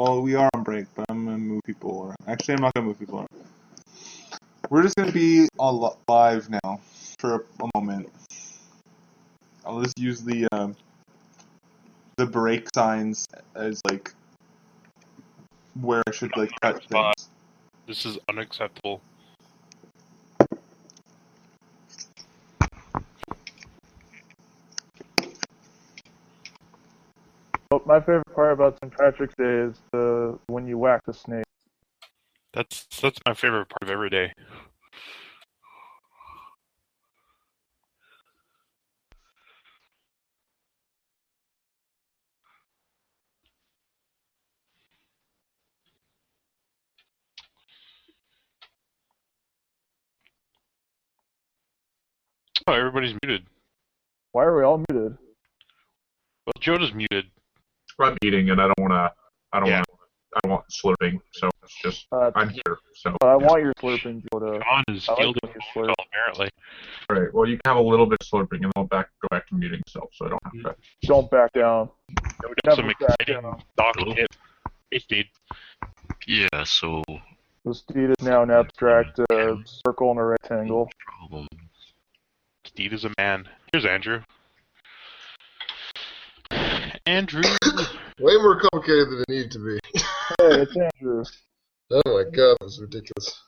Well, we are on break, but I'm gonna move people around. Actually, I'm not gonna move people around. We're just gonna be on live now for a moment. I'll just use the break signs as like where I should like cut things. This is unacceptable. But my favorite part about St. Patrick's Day is when you whack the snake. That's my favorite part of every day. Oh, everybody's muted. Why are we all muted? Well, Joda's muted. I'm eating, and I don't want slurping, so it's just I'm here. So I want your slurping, Joda. John is fielding a phone call, apparently. All right. Well, you can have a little bit of slurping, and I'll go back to muting myself, so I don't have to. Don't back down. We got some exciting doc hit. Hey, Steed. Yeah, so... The Steed is now an abstract circle and a rectangle. Problem. Steed is a man. Here's Andrew. Andrew! Way more complicated than it needed to be. Hey, it's Andrew. Oh my god, that was ridiculous.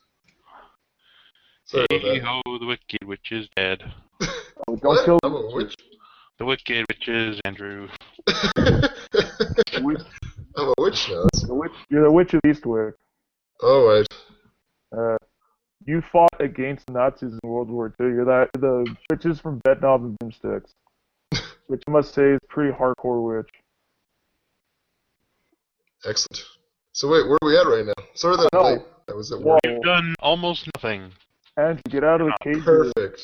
Sorry about Hey that. ho, the wicked witch is dead. Oh, don't kill I'm a witch? The wicked witch is Andrew. I'm a witch now. You're the Witch of Eastwick. Alright. You fought against Nazis in World War II. You're the witches from Bedknob and Broomsticks. Which I must say is pretty hardcore witch. Excellent. So wait, where are we at right now? Sorry that I'm late. I was at work. We've done almost nothing. Andrew, get out of the cage. Perfect.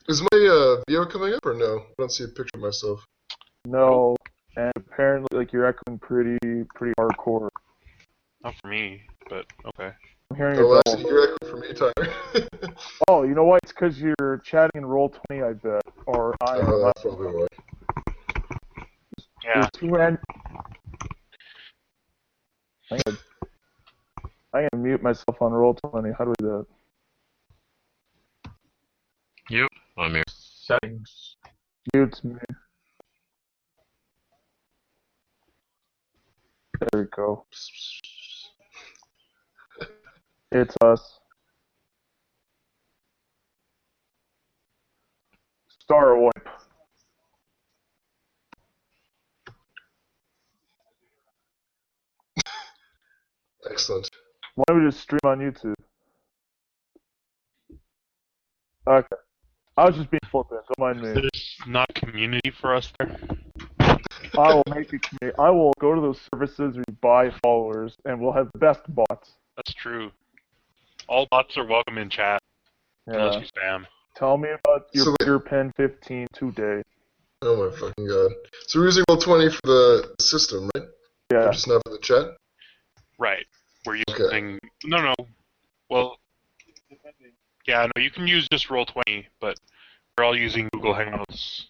Is my video coming up or no? I don't see a picture of myself. No. And apparently, like, you're echoing pretty hardcore. Not for me, but okay. I'm hearing Oh, a actually, double. you're echoing for me, Tyler. Oh, you know what? It's because you're chatting in Roll20, I bet. Or I am. Oh, that's probably why. Yeah. I'm gonna mute myself on Roll20. How do we do that? Yep, I'm here. Settings. Mute me. There we go. It's us. Star wipe. Excellent. Why don't we just stream on YouTube? Okay. I was just being flippant. Don't mind me. There's not community for us there. I will make a community. I will go to those services where you buy followers, and we'll have the best bots. That's true. All bots are welcome in chat. Unless you spam. Tell me about your Pen 15 today. Oh my fucking god. So we're using Roll20 for the system, right? Yeah. Or just not for the chat? Right. We're using... No. Well... Yeah, no, you can use just Roll20, but we're all using Google Hangouts.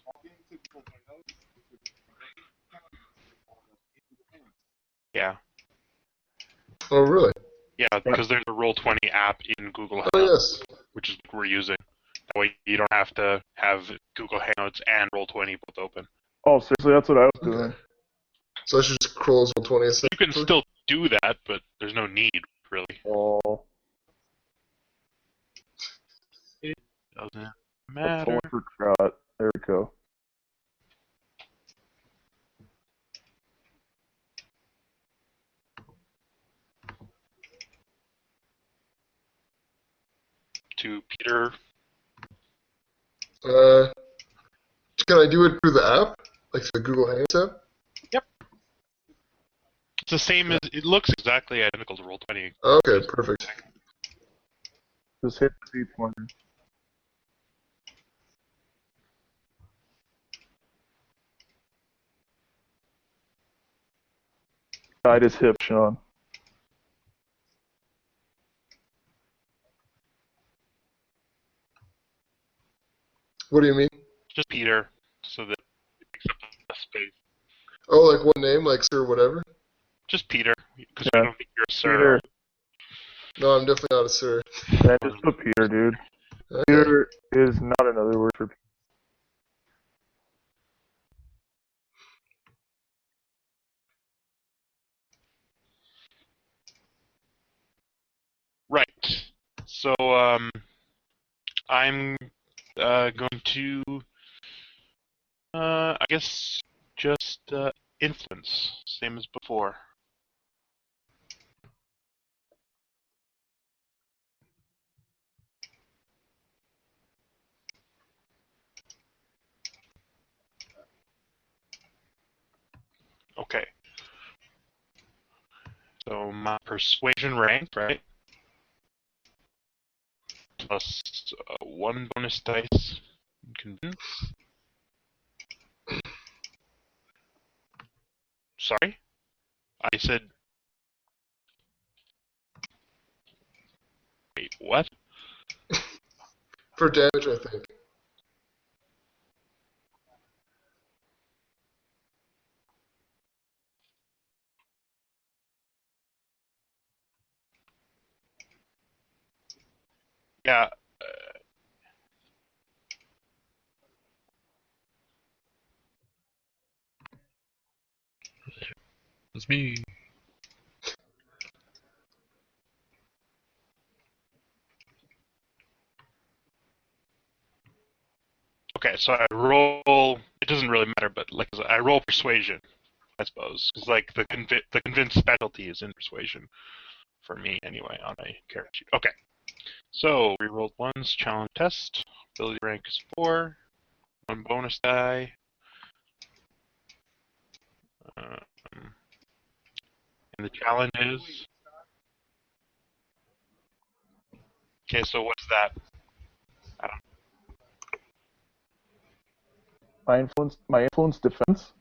Yeah. Oh, really? Yeah, because there's a Roll20 app in Google Hangouts, Oh, yes. which is what we're using. That way you don't have to have Google Hangouts and Roll20 both open. Oh, seriously, that's what I was doing. So I should just close Roll20 instead? You can still do that, but there's no need, really. Oh. It doesn't I matter. totally forgot. There we go. To Peter. Can I do it through the app? Like the Google Hangouts app? Yep. It's the same as... It looks exactly identical to Roll20. Okay, perfect. Just hit the C pointer. Guide his hip, Sean. What do you mean? Just Peter, so that it picks up space. Oh, like one name, like Sir whatever? Just Peter, because Yeah. I don't think you're a sir. Peter. No, I'm definitely not a Sir. Yeah, just put Peter, dude. Okay. Peter is not another word for Peter. Right. So, I'm going to, I guess, just influence, same as before. Okay. So my persuasion rank, right? Plus 1 bonus dice. Convince. Sorry? I said... Wait, what? For damage, I think. Yeah. It's me. Okay, so I roll... It doesn't really matter, but like I roll persuasion, I suppose. Because like the convince specialty is in persuasion. For me, anyway, on my character sheet. Okay. So, we rolled ones, challenge test. Ability rank is 4. 1 bonus die. And the challenge is... Okay, so what's that? I don't My influence defense.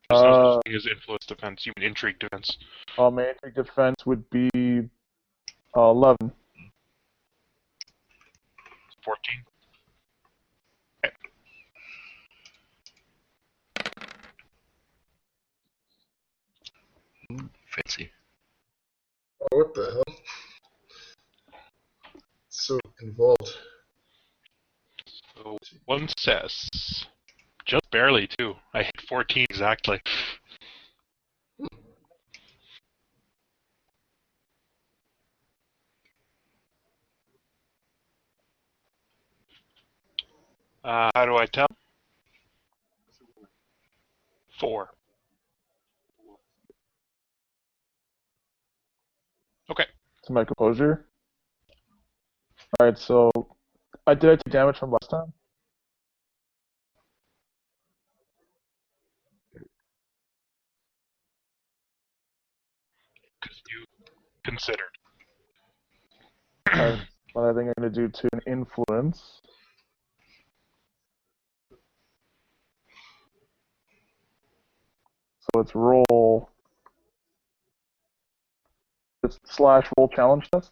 There's no such thing as influence defense. You mean intrigue defense. My intrigue defense would be 11. 14. Okay. Ooh, fancy. Oh, what the hell? So involved. So, 1 success. Just barely, too. I hit 14 exactly. How do I tell? 4. Okay. To my composure. Alright, so did I take damage from last time? Because you considered. Alright, what I think I'm going to do to an influence. So let's roll. It's / roll challenge test.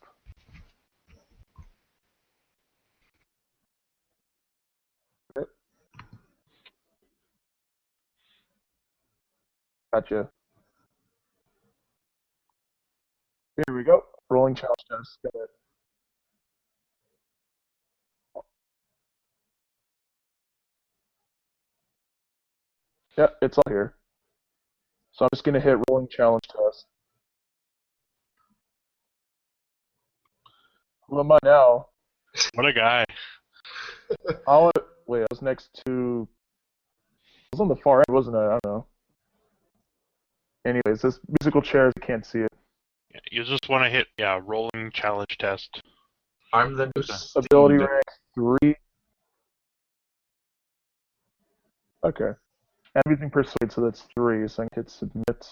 Okay. Gotcha. Here we go. Rolling challenge test. Got it. Yeah, it's all here. So I'm just going to hit rolling challenge test. Who am I now? What a guy. Wait, I was next to... I was on the far end, wasn't I? I don't know. Anyways, this musical chairs, I can't see it. Yeah, you just want to hit, rolling challenge test. I'm the new Ability Steed. rank 3. Okay. I'm using Persuade, so that's 3, so I can hit submit.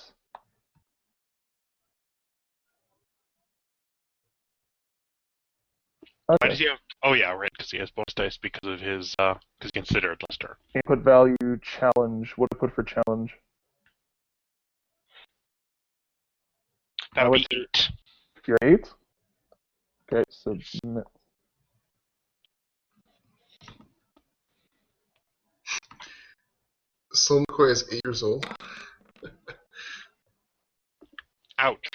Why Okay. does he have... Oh yeah, right, because he has bonus dice because of his, because he considered last turn. Input value, challenge. What do I put for challenge? That would be 8. You're 8? Okay, submit. Slim McCoy is 8 years old. Ouch.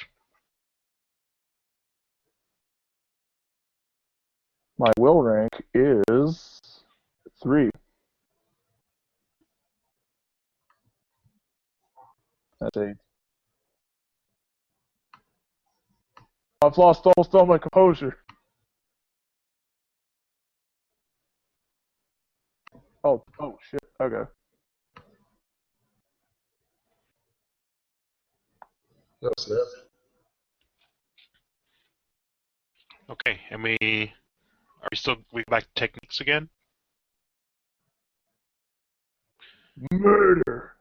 My will rank is 3. That's 8. I've lost almost all my composure. Oh shit. Okay. No snap. Okay, and we go back to techniques again? Murder.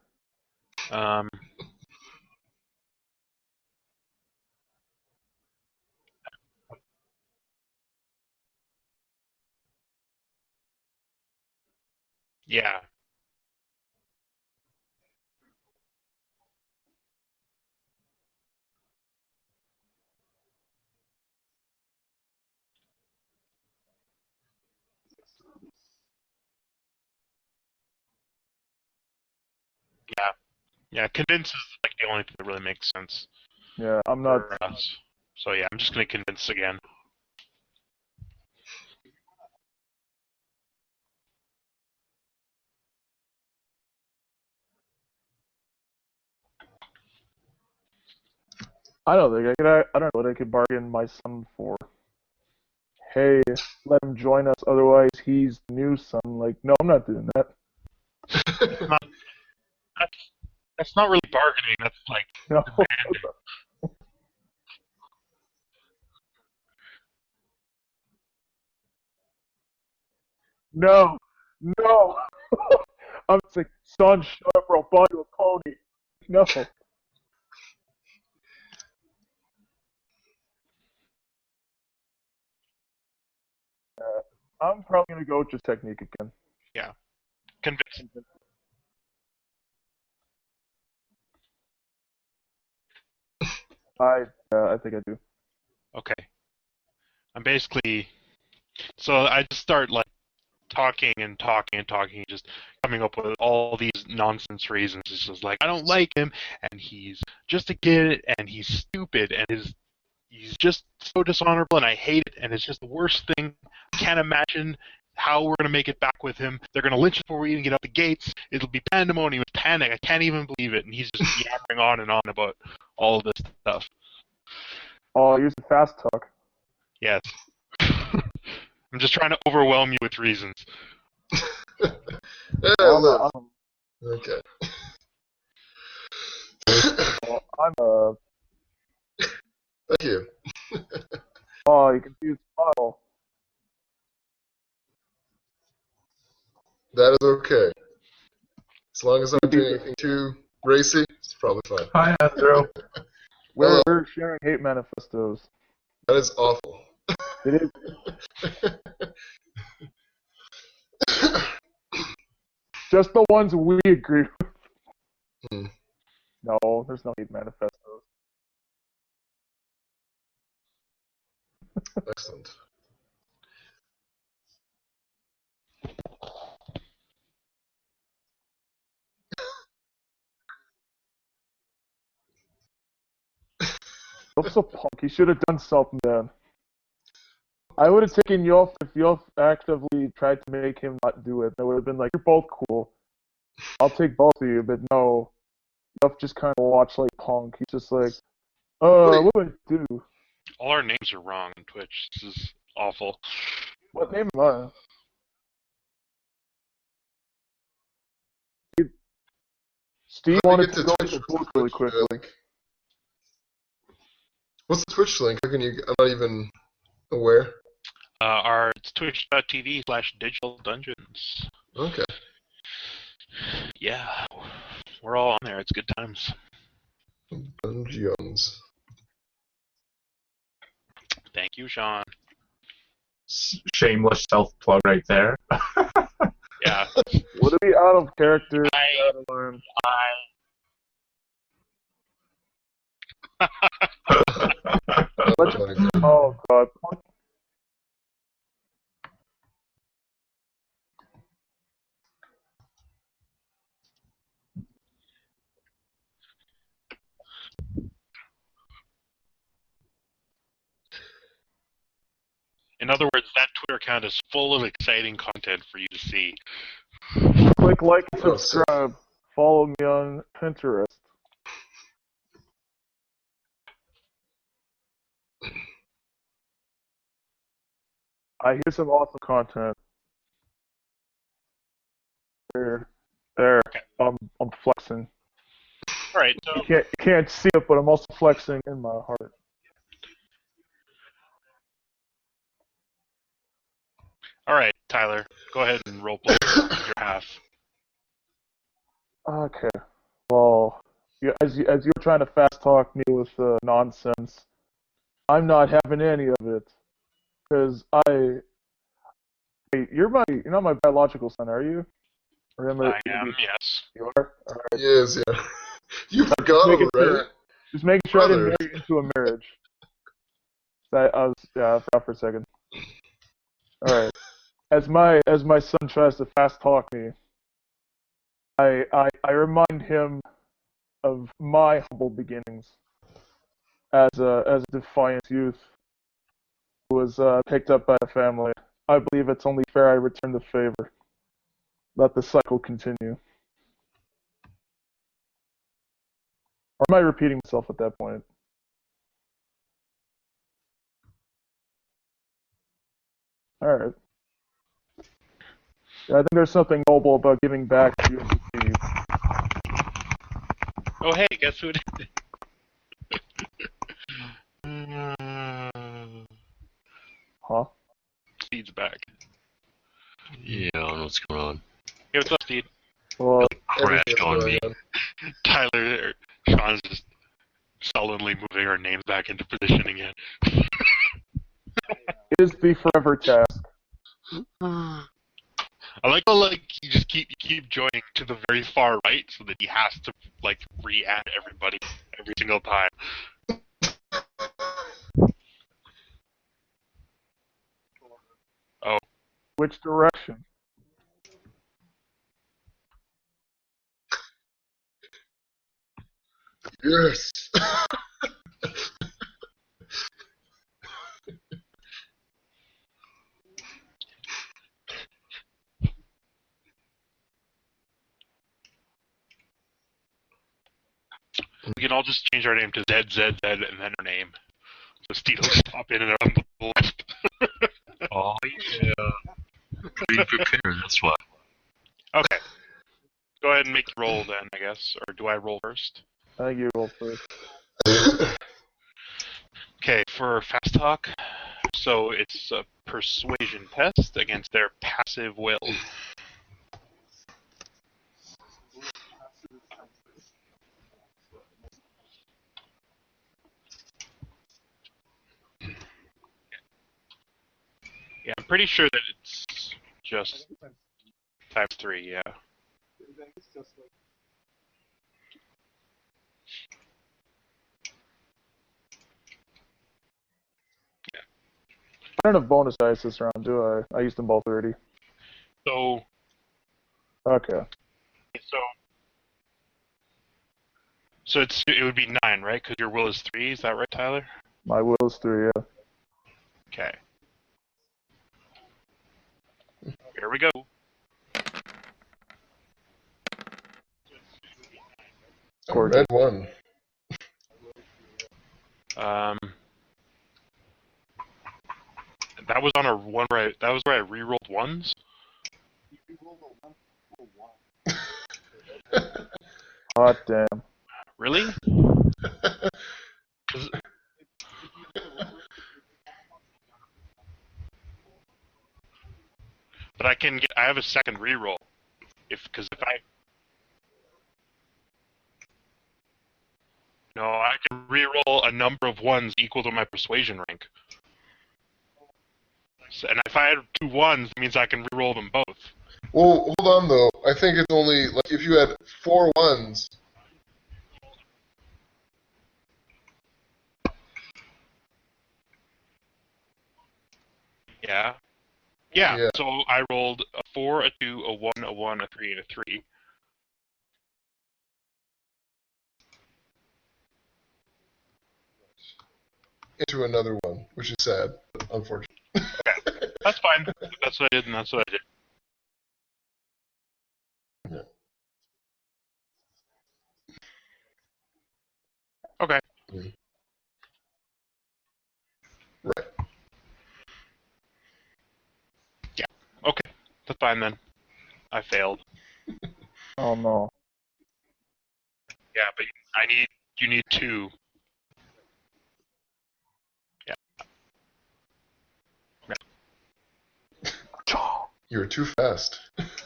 Yeah. Yeah, convince is like the only thing that really makes sense Yeah, I'm not. for us. So yeah, I'm just gonna convince again. I don't think I could. I don't know what I could bargain my son for. Hey, let him join us. Otherwise, he's the new son. Like, no, I'm not doing that. That's not really bargaining. That's like No. demanding. No. I'm just like, son, shut up or I'll buy you a pony. No. I'm probably gonna go with just technique again. Yeah. Convince. I think I do. Okay. I'm basically. So I just start like talking, just coming up with all these nonsense reasons. It's just like I don't like him, and he's just a kid, and he's stupid, and he's just so dishonorable, and I hate it, and it's just the worst thing. I can't imagine how we're gonna make it back with him. They're gonna lynch us before we even get out the gates. It'll be pandemonium, panic. I can't even believe it. And he's just yapping on and on about all of this stuff. Oh, use the fast talk. Yes. I'm just trying to overwhelm you with reasons. Yeah, okay. Well, Thank you. Oh, you can use model. That is okay. As long as I'm not doing anything too racy, it's probably fine. Hi, Andrew. We're sharing hate manifestos. That is awful. It is. Just the ones we agree with. No, there's no hate manifestos. Excellent. You're so punk. You should have done something then. I would have taken Yolf if Yolf actively tried to make him not do it. I would have been like, you're both cool. I'll take both of you, but no. Yolf just kind of watched like punk. He's just like, what would I do? All our names are wrong on Twitch. This is awful. What name am I? Steve wanted to go to the booth really quickly. What's the Twitch link? How can you? I'm not even aware. It's twitch.tv/digitaldungeons. Okay. Yeah, we're all on there. It's good times. Dungeons. Thank you, Sean. Shameless self-plug right there. Yeah. Would it be out of character? Oh god. other words, that Twitter account is full of exciting content for you to see. Click like and Oh, sick. subscribe. Follow me on Pinterest. I hear some awesome content. There. I'm flexing. All right, so You can't see it, but I'm also flexing in my heart. all right, Tyler, go ahead and roleplay your half. Okay. Well, as you were trying to fast talk me with nonsense, I'm not having any of it, because Hey, you're not my biological son, are you? Or I am, yes. You are. All right. Yes, yeah. You forgot making already? Just making sure I didn't Brother. marry into a marriage. I forgot for a second. All right. As my son tries to fast talk me, I remind him of my humble beginnings as a defiant youth who was picked up by a family. I believe it's only fair I return the favor. Let the cycle continue. Or am I repeating myself at that point? Alright. Yeah, I think there's something noble about giving back to your community. Oh, hey, guess who it is? Huh? Steed's back. Yeah, I don't know what's going on. Hey, what's up, Steed? Well, Crashed Everything's on going me. on. Tyler, Sean's just sullenly moving our names back into position again. it is the forever task. I like how you just keep joining to the very far right so that he has to re-add everybody every single time. Oh, Which direction? Yes. we can all just change our name to ZZZ and then our name. So Steed will just pop in and on the left. Oh, yeah. Be prepared, that's why. Okay. Go ahead and make your roll then, I guess. Or do I roll first? I think you roll first. Okay, for Fast Talk, so it's a persuasion test against their passive will. Yeah, I'm pretty sure that it's just times 3, yeah. I don't have bonus dice this round, do I? I used them both already. So, Okay. it would be 9, right? Because your will is 3, is that right, Tyler? My will is 3, yeah. Okay. Here we go. Red one. That was on a one where that was where I re-rolled ones. Hot damn. Really? But I have a second re-roll. Because if I No, I can re-roll a number of ones equal to my persuasion rank. So, and if I had 2 ones, it means I can re-roll them both. Well, hold on though. I think it's only if you had 4 ones. Yeah. Yeah. So I rolled a 4, a 2, a 1, a 1, a 3, and a 3. Into another one, which is sad, but unfortunate. Okay. That's fine. That's what I did, and that's what I did. Yeah. Okay. Right. Yeah. Okay. That's fine then. I failed. Oh no. Yeah, but you need 2. Yeah. You're too fast.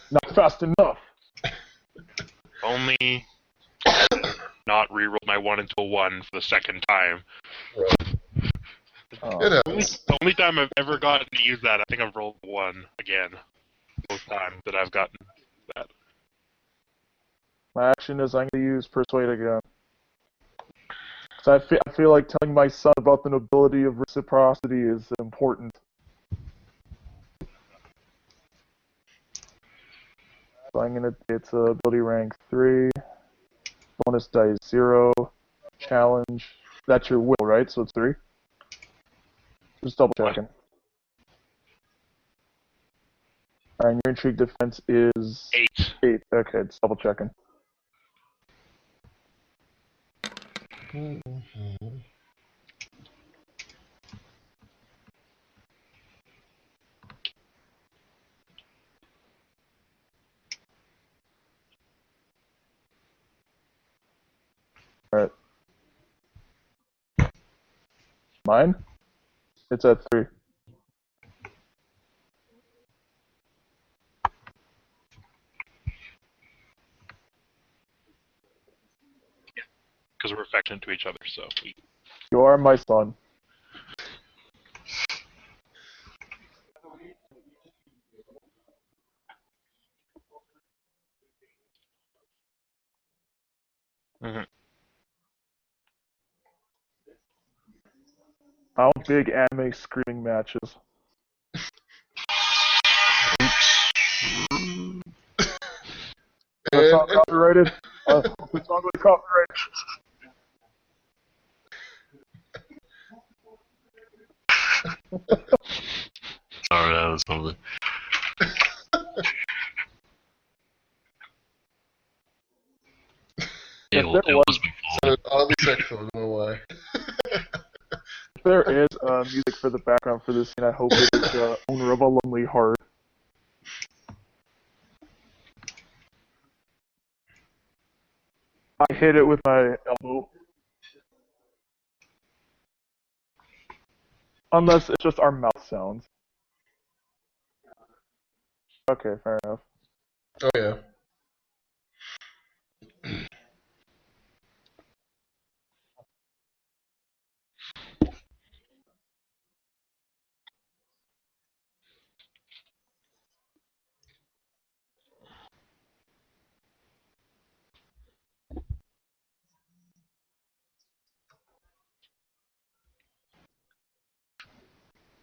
Not fast enough. Only not reroll my 1 into a 1 for the second time. Right. Oh. It happens. The only time I've ever gotten to use that, I think I've rolled 1 again. Both times that I've gotten that. My action is I'm going to use Persuade again. So I feel like telling my son about the nobility of reciprocity is important. So I'm gonna. It's ability rank 3. Bonus dice 0. Challenge. That's your will, right? So it's 3. Just double checking. Alright, and your intrigue defense is 8. 8. Okay, just double checking. Alright. Mine? It's at 3. Because we're affectionate to each other, so we... You are my son. Mm-hmm. I want big anime screaming matches. That's not copyrighted. It's not really copyrighted. Sorry, that was something. It was before. So oddly sexual, I don't know why. If there is music for the background for this scene, I hope it is Owner of a Lonely Heart. I hit it with my elbow. Unless it's just our mouth sounds. Okay, fair enough. Oh yeah.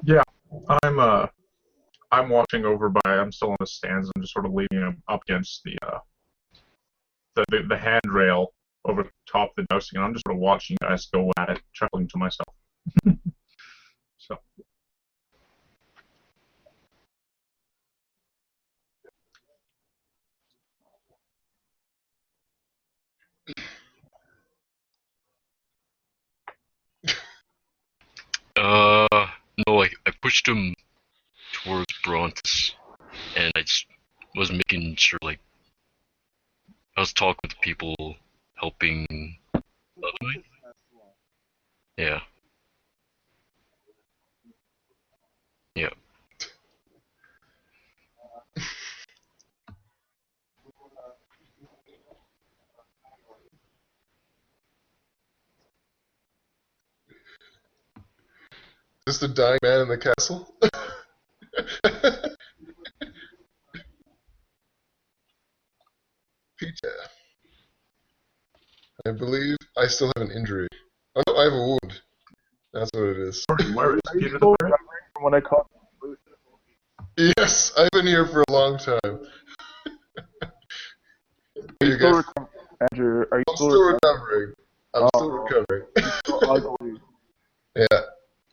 Yeah, I'm watching over by. I'm still in the stands. I'm just sort of leaning him up against the handrail over top the jousting, and I'm just sort of watching you guys go at it, chuckling to myself. So. No, I pushed him towards Brontes, and I just was making sure, like, I was talking with people helping the other night. Yeah. Yeah. Is this the dying man in the castle? Peter. I believe I still have an injury. Oh no, I have a wound. That's what it is. Where is Are you Peter still the Bear? recovering from when I caught you? Yes, I've been here for a long time. Are you You still guys, recovering? Andrew, are you I'm still still recovering? recovering. I'm Oh. still recovering. You're so ugly. Yeah.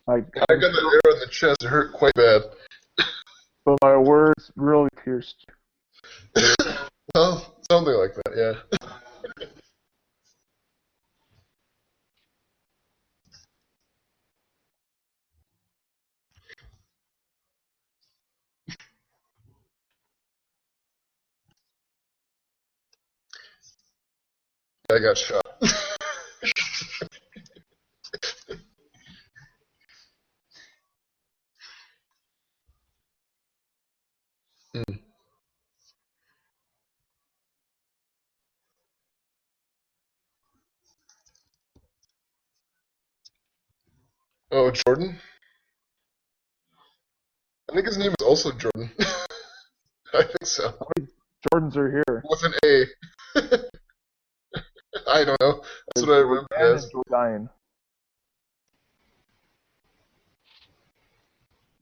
I I got that arrow in the chest. It hurt quite bad. but my words really pierced you. Well, something like that, yeah. I got shot. Hmm. Oh, Jordan? I think his name is also Jordan. I think so. How many Jordans are here? With an A. I don't know. That's what I remember it Jordan as. and Jordan.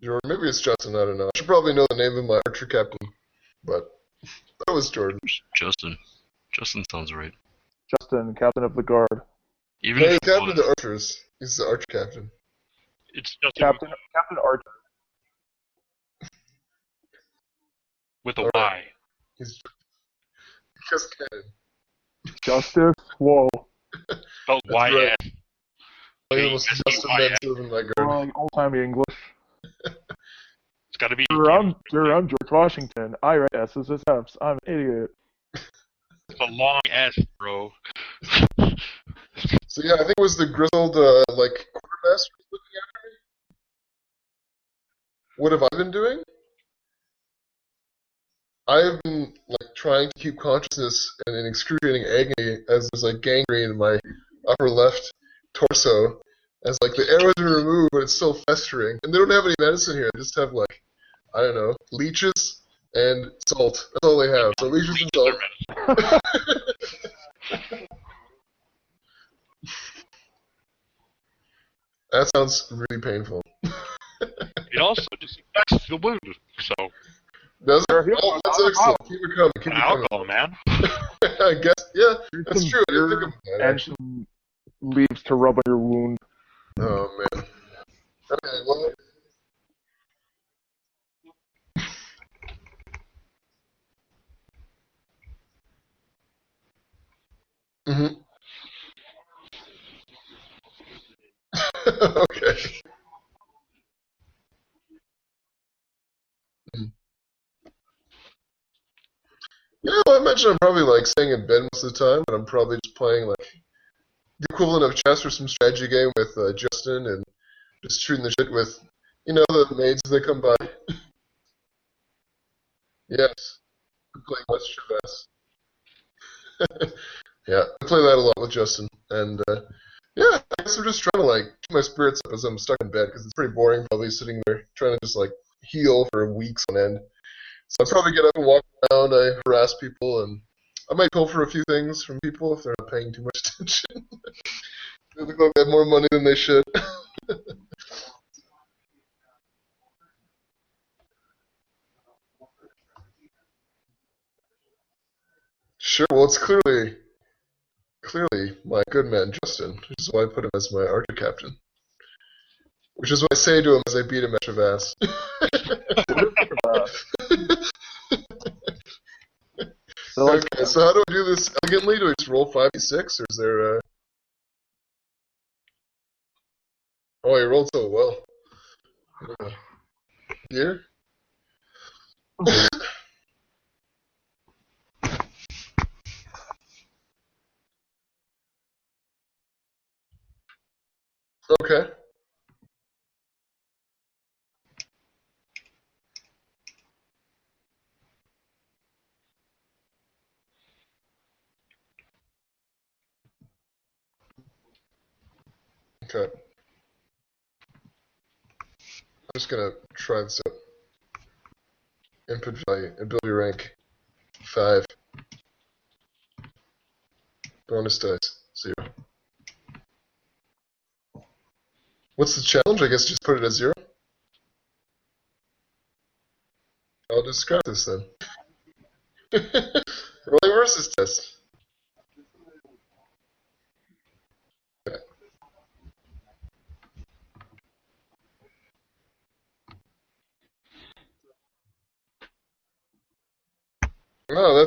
Jordan. Maybe it's Justin, I don't know. I should probably know the name of my archer captain, but that was Jordan. Justin. Justin sounds right. Justin, captain of the guard. Even No, if he's it captain of was, the archers. He's the archer captain. It's just Captain Archer. with a All Y. right. He's just cannon. Justice. Whoa. Spelled That's Y-S. right. I almost Justin then serving my We're guard. like old-timey English. It's got to be. Sir, I'm George Washington. I write S's as F's. I'm an idiot. It's a long S, bro. So yeah, I think it was the grizzled quartermaster looking after me. What have I been doing? I have been trying to keep consciousness and in excruciating agony as there's gangrene in my upper left torso. As the arrows are removed, but it's still festering. And they don't have any medicine here. They just have I don't know, leeches and salt. That's all they have. So leeches and salt. That sounds really painful. It also disinfects the wound. So Does it? Oh, that's excellent. Keep it coming. Keep it coming. alcohol, man. I guess, yeah, that's Some true. I didn't beer think of that, and actually. some leaves to rub on your wound. Oh, man. Okay, well. Mm-hmm. Okay. Yeah, well, I imagine I'm probably staying in bed most of the time, but I'm probably just playing the equivalent of chess or some strategy game with Justin and just shooting the shit with, the maids that come by. Yes, I'm playing West Chavez. Yeah, I play that a lot with Justin, and yeah, I guess I'm just trying to keep my spirits up as I'm stuck in bed because it's pretty boring probably sitting there trying to just heal for weeks on end. So I probably get up and walk around, I harass people, and I might call for a few things from people if they're not paying too much attention. They look like they have more money than they should. Sure, well, it's clearly my good man Justin, which is why I put him as my archer captain. Which is what I say to him as I beat him at Chavez. Okay, so how do I do this elegantly? Do I just roll 5d6, or is there Oh, he rolled so well. Here? Okay. Okay. I'm just gonna try this out. Input value, ability rank, 5. Bonus dice, 0. What's the challenge? I guess just put it at 0? I'll just scrap this then. Rolling versus test. Okay.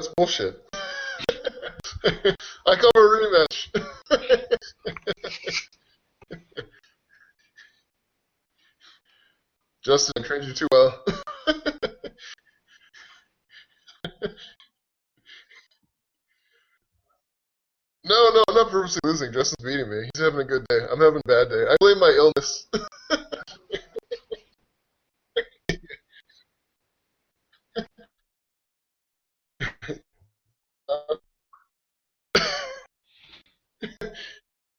That's bullshit. I call for a rematch. Justin, I trained you too well. No, I'm not purposely losing. Justin's beating me. He's having a good day. I'm having a bad day. I blame my illness.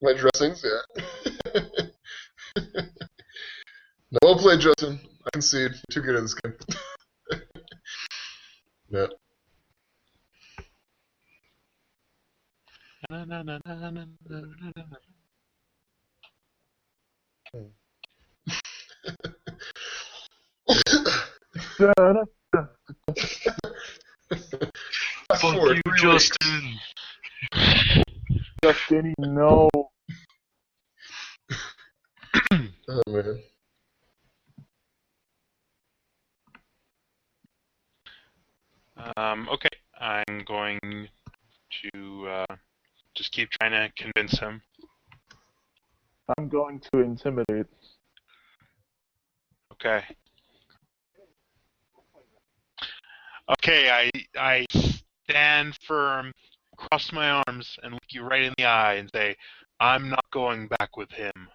My dressings, yeah. No, well played, Justin. I concede. You're too good at this game. Yeah. Fast Fuck forward you, 3 weeks. Justin. Justin, no. Oh, man. Okay, I'm going to just keep trying to convince him. I'm going to intimidate. Okay. Okay, I stand firm, cross my arms, and look you right in the eye and say, I'm not going back with him.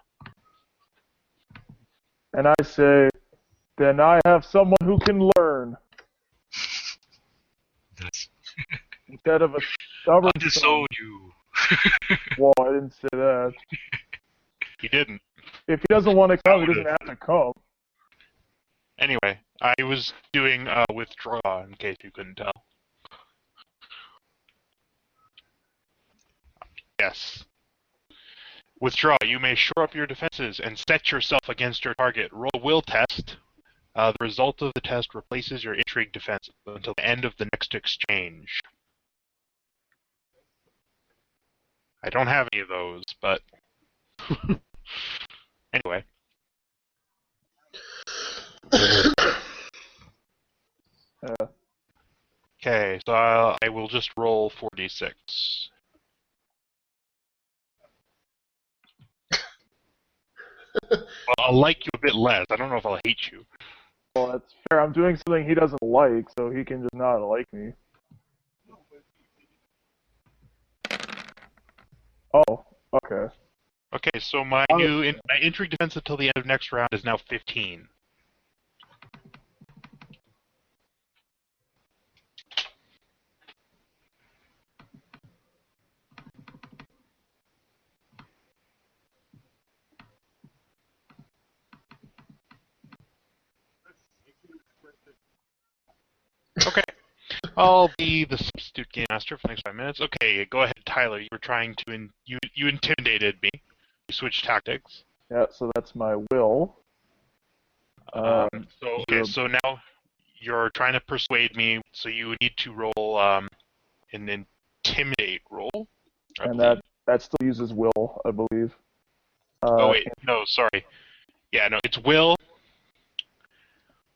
And I say, then I have someone who can learn. That's... Instead of a stubborn I disown you. Well, I didn't say that. He didn't. If he doesn't want to come, he doesn't have to come. Anyway, I was doing a withdraw, in case you couldn't tell. Yes. Withdraw. You may shore up your defenses and set yourself against your target. Roll a will test. The result of the test replaces your intrigue defense until the end of the next exchange. I don't have any of those, but... Anyway. Okay, so I will just roll 4d6. Well, I'll like you a bit less. I don't know if I'll hate you. Well, that's fair. I'm doing something he doesn't like, so he can just not like me. Oh, okay. Okay, so my my intrigue defense until the end of next round is now 15. Okay. I'll be the substitute game master for the next 5 minutes. Okay, go ahead, Tyler. You were trying to you intimidated me. You switched tactics. Yeah, so that's my will. So now you're trying to persuade me. So you need to roll an intimidate roll. And that still uses will, I believe. Oh wait, no, sorry. Yeah, no, it's will.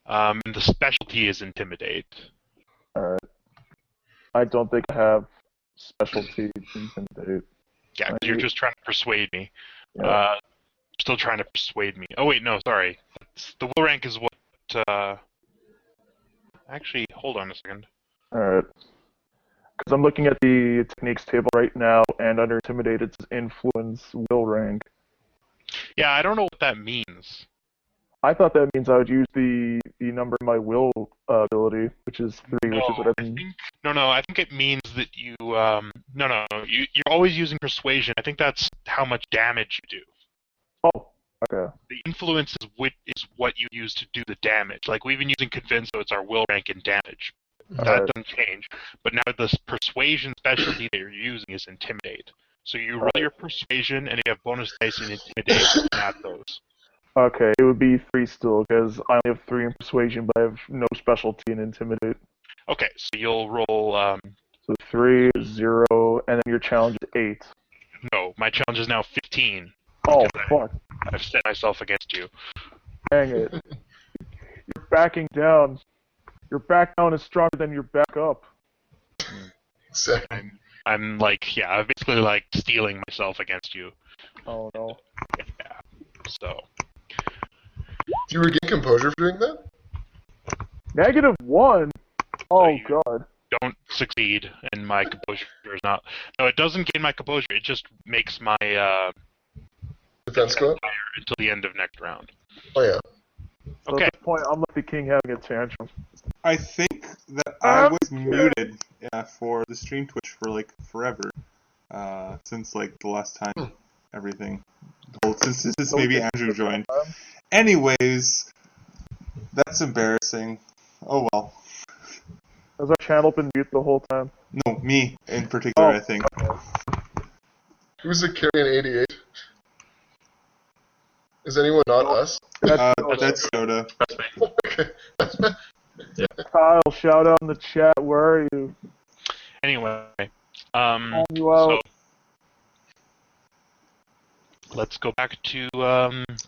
And the specialty is intimidate. Alright. I don't think I have specialty to intimidate. Yeah, you're just trying to persuade me. Yeah. Still trying to persuade me. Oh wait, no, sorry. The will rank is what. Actually, hold on a second. Alright. Because I'm looking at the techniques table right now, and under intimidate it says influence will rank. Yeah, I don't know what that means. I thought that means I would use the number in my will ability, which is 3, which is what I've been... I think it means that you, you're always using persuasion. I think that's how much damage you do. Oh, okay. The influence is what you use to do the damage. Like, we've been using convince, so it's our will rank and damage. That doesn't change. But now the persuasion specialty that you're using is intimidate. So you roll your persuasion, and you have bonus dice in intimidate, and add those. Okay, it would be 3 still, because I only have 3 in persuasion, but I have no specialty in intimidate. Okay, so you'll roll... So 3, 0, and then your challenge is 8. No, my challenge is now 15. Oh, fuck. I've set myself against you. Dang it. You're backing down. Your back down is stronger than your back up. Exactly. I'm like, yeah, I'm basically like steeling myself against you. Oh no. Yeah. So Do you regain composure for doing that? -1. Oh you- god. don't succeed, and my composure is not. No, it doesn't gain my composure. It just makes my Defense go up? higher until the end of next round. Oh yeah. So Okay. at this point, I'm like the king having a tantrum. I think that I was muted for the stream Twitch for like forever, since like the last time everything. Well, since maybe Andrew joined. Anyways, that's embarrassing. Oh well. Has our channel been mute the whole time? No, me in particular, I think. Who's the carry in 88? Is anyone not us? That's Soda. That's me. Okay. Kyle, shout out in the chat. Where are you? Anyway, Calling you out. so let's go back to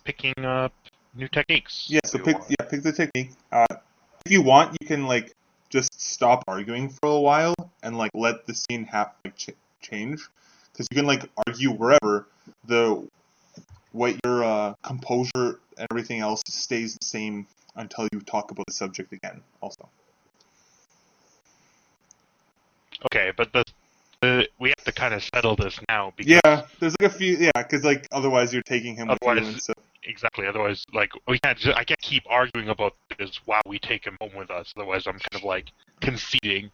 picking up new techniques. Yeah, so pick the technique. If you want, you can like just stop arguing for a while and like let the scene change, because you can like argue wherever what your composure and everything else stays the same until you talk about the subject again. Also. Okay, but we have to kind of settle this now because Yeah, there's like a few. Yeah, because like otherwise you're taking him with you Otherwise- and stuff. exactly. Otherwise, like I can't keep arguing about this while we take him home with us. Otherwise, I'm kind of like conceding.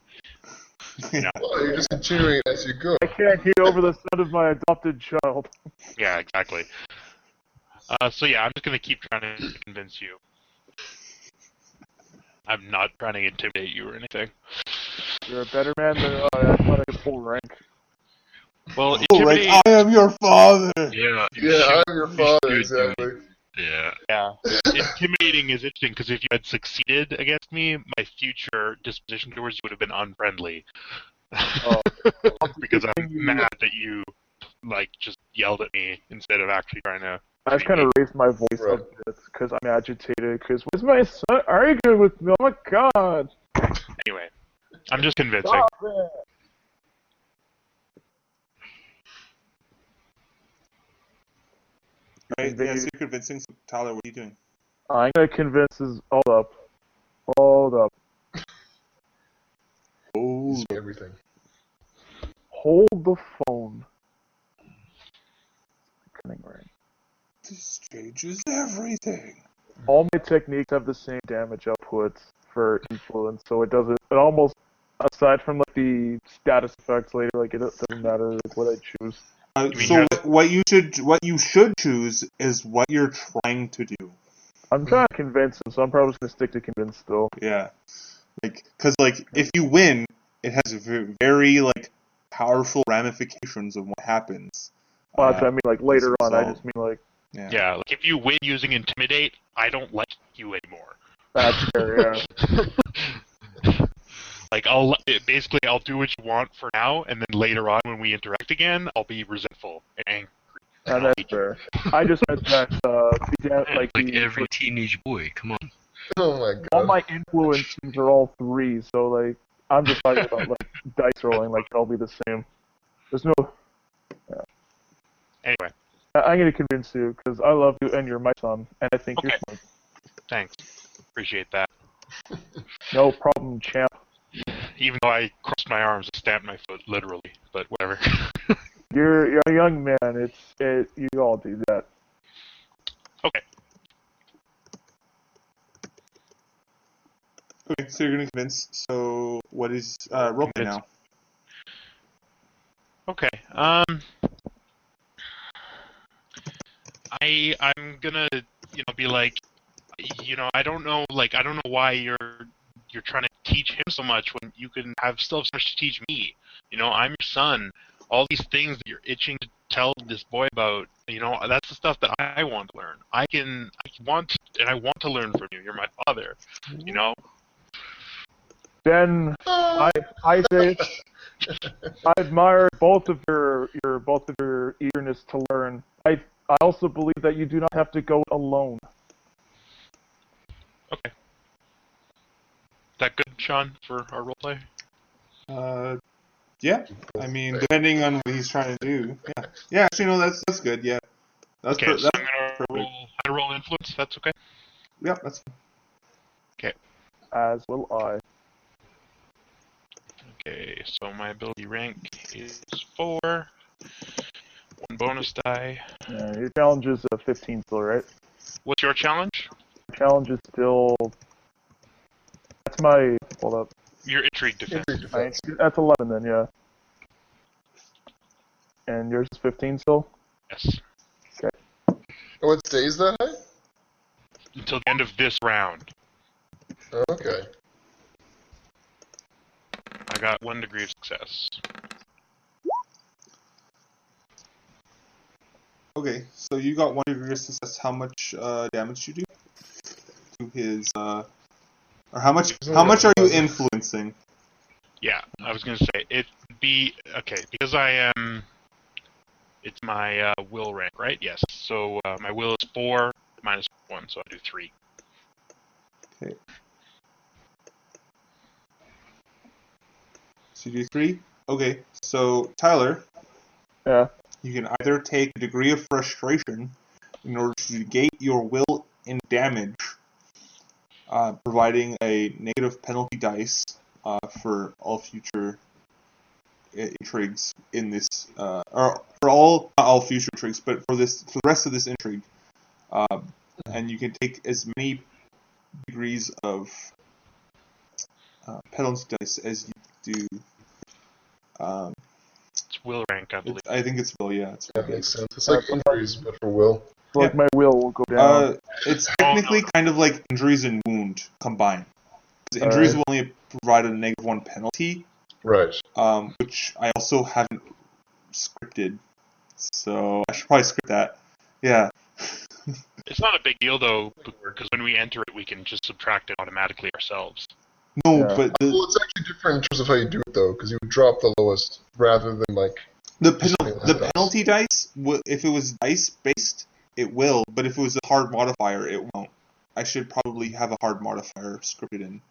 Well, you're just continuing as you go. I can't hear over the sound of my adopted child. Yeah, exactly. So yeah, I'm just gonna keep trying to convince you. I'm not trying to intimidate you or anything. You're a better man than I thought I could full rank. Well, Oh, right, intimidate. I am your father. Yeah. Yeah, I'm your father, should do exactly. it. Yeah. Yeah, intimidating is interesting because if you had succeeded against me, my future disposition towards you would have been unfriendly. Oh. Because I'm mad that you like just yelled at me instead of actually trying to. I just kind of raised my voice Right. a bit because I'm agitated. Because where's my son arguing with me? Oh my god! Anyway, I'm just convincing. Stop it! Right? Yeah, so you're convincing. So, Tyler, what are you doing? I'm gonna convince his. Hold up. Hold up. Oh, Everything. Hold the phone. Cunning ring. this changes everything. All my techniques have the same damage outputs for influence, so it doesn't. It almost, aside from like the status effects later, like it doesn't matter like, what I choose. You mean So you're- what you should choose is what you're trying to do. I'm trying to convince him, so I'm probably just gonna stick to convince still. Yeah, like because like if you win, it has very like powerful ramifications of what happens. Well, that's what I mean, like later on. I result. just mean like Yeah, like if you win using intimidate, I don't like you anymore. that's fair. Yeah. Like basically I'll do what you want for now, and then later on when we interact again, I'll be resentful and angry. And that's fair. I just meant that Like the every teenage boy. Come on. Oh my god. all my influences are all 3, so like I'm just talking about like dice rolling, like it'll be the same. There's no. Anyway, I'm gonna convince you because I love you and you're my son, and I think you're Okay. smart. thanks. Appreciate that. No problem, champ. Even though I crossed my arms and stamped my foot, literally, but whatever. You're a young man. You all do that. Okay. Okay, so you're gonna convince. So what is roleplay Convince. now? Okay. I'm gonna be like, I don't know why you're trying to teach him so much when you can still have so much to teach me. I'm your son. All these things that you're itching to tell this boy about, that's the stuff that I want to learn. I want to learn from you. You're my father. Then I say I admire both of your eagerness to learn. I also believe that you do not have to go alone. Okay. Is that good, Sean, for our roleplay? Yeah, I mean, depending on what he's trying to do. Yeah, yeah. Actually, no, that's good. Yeah, that's Okay, so that's I'm perfect. gonna roll influence. That's okay. Yeah, that's As will I. Okay, so my ability rank is 4. 1 bonus die. Yeah, your challenge is 15 still, right? What's your challenge? Your challenge is still. That's my. Hold up. Your intrigue defense. Intrigue My, defense. that's 11 then, yeah. And yours is 15 still? Yes. Oh, it stays that high? Until the end of this round. Oh, okay. I got 1 degree of success. okay. So you got 1 degree of success. How much damage you do to his or how much are you influencing? Yeah, I was gonna say it'd be okay because I am. It's my will rank, right? Yes. So my will is 4 minus 1, so I do 3. Okay. So you do 3. Okay. So Tyler, Yeah. you can either take a degree of frustration in order to negate your will in damage, providing a negative penalty dice for all future intrigues in this, or for not all future intrigues, but for the rest of this intrigue. And you can take as many degrees of penalty dice as you do. It's will rank, I believe. I think it's will, yeah. It's That makes sense. It's like injuries, but for will. So, like, my will go down. It's technically kind of like injuries and wound combined. Because injuries will only provide a -1 penalty, Right. which I also haven't scripted, so I should probably script that. Yeah. It's not a big deal though, because when we enter it, we can just subtract it automatically ourselves. No, Yeah. but Well, it's actually different in terms of how you do it, though, because you would drop the lowest rather than, like... the dice. penalty dice, if it was dice based, it will. But if it was a hard modifier, it won't. I should probably have a hard modifier scripted in.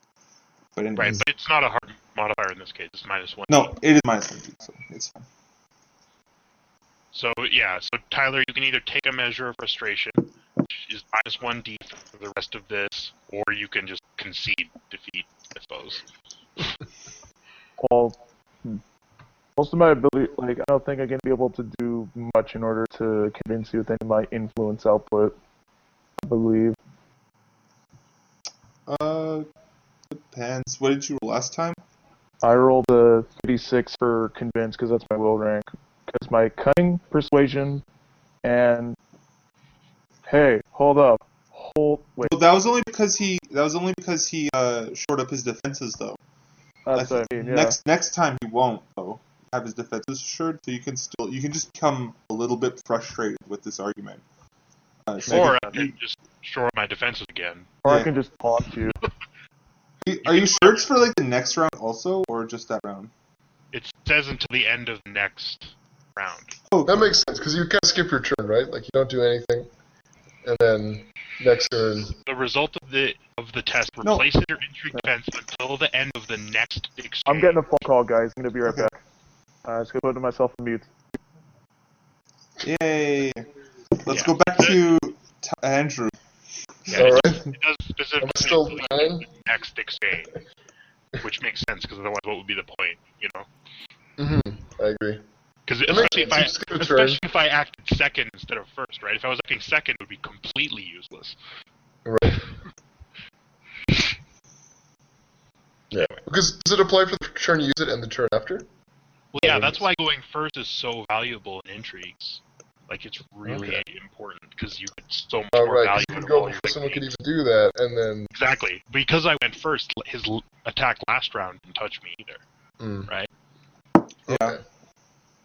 But anyways. Right, but it's not a hard modifier in this case. It's -1. No, it is -1, so it's fine. So yeah, so Tyler, you can either take a measure of frustration, which is -1d for the rest of this, or you can just concede defeat, I suppose. Well, most of my ability, like, I don't think I'm going to be able to do much in order to convince you with any of my influence output, I believe. Depends. What did you roll last time? I rolled a 36 for convince because that's my will rank. Because my cunning, persuasion, and hey, hold up, wait. Well, that was only because he shored up his defenses, though. That's what I mean. Yeah. Next time he won't, though, have his defenses assured, so you can just become a little bit frustrated with this argument. Or I can just shore up my defenses again. Or Yeah. I can just taunt you. Are you sure it's for like the next round also, or just that round? It says until the end of the next round. Oh, That makes sense, because you kind of skip your turn, right? Like, you don't do anything, and then next turn... The result of the test No. replaces your intrigue defense until the end of the next exchange. I'm getting a phone call, guys. I'm gonna be right Okay. back. Just gonna put myself on mute. Yay! Let's Yeah. go back to Andrew. Yeah, Alright. it does specifically I'm still until the end of dying. the next exchange, which makes sense because otherwise, what would be the point? You know, I agree. because That makes especially, sense. You just get a turn. if I acted second instead of first, right? If I was acting second, it would be completely useless. Right. Yeah. Because does it apply for the turn you use it and the turn after? Well, yeah, that's why going first is so valuable in intrigues. Like, it's really Okay. important because you get so much Oh, more right. value Because you out could of go all your before someone could techniques. even do that, and then... Exactly. Because I went first, his attack last round didn't touch me either. Mm. Right? Yeah.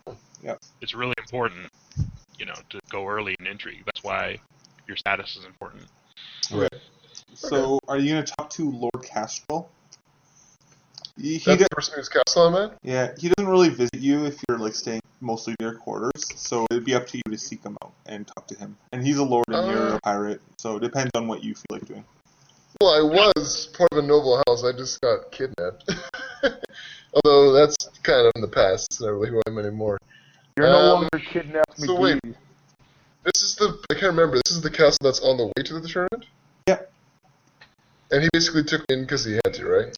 Okay. It's really important, you know, to go early in intrigue. That's why your status is important. Right. So, are you gonna talk to Lord Castrol? He That's the person whose castle I'm at? Yeah, he doesn't really visit you if you're like staying mostly near quarters, so it'd be up to you to seek him out and talk to him. And he's a lord and you're a pirate, so it depends on what you feel like doing. Well, I was part of a noble house. I just got kidnapped. Although that's kind of in the past. It's not really who I am anymore. You're no longer kidnapped so McGee. wait. This is I can't remember. This is the castle that's on the way to the tournament? Yep. And he basically took me in because he had to, right?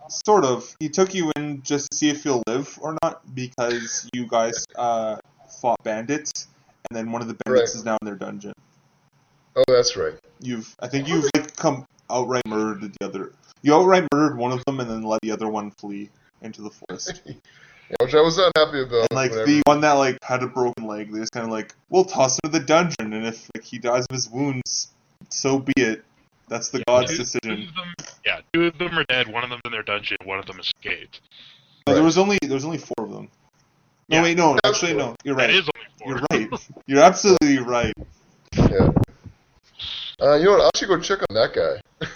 Sort of. He took you in just to see if you'll live or not, because you guys fought bandits, and then one of the bandits is now in their dungeon. Oh, that's right. I think you've like outright murdered the other. You outright murdered one of them, and then let the other one flee into the forest. Yeah, which I was not happy about. And like the one that like had a broken leg, they just kind of like, we'll toss him to the dungeon, and if like, he dies of his wounds, so be it. That's the god's decision. Two of them are dead. One of them's in their dungeon. One of them escaped. No, there was only 4 of them. No, Yeah. wait, no, actually, no. You're right. That is only 4. You're right. You're absolutely right. Yeah. You know what? I'll actually go check on that guy.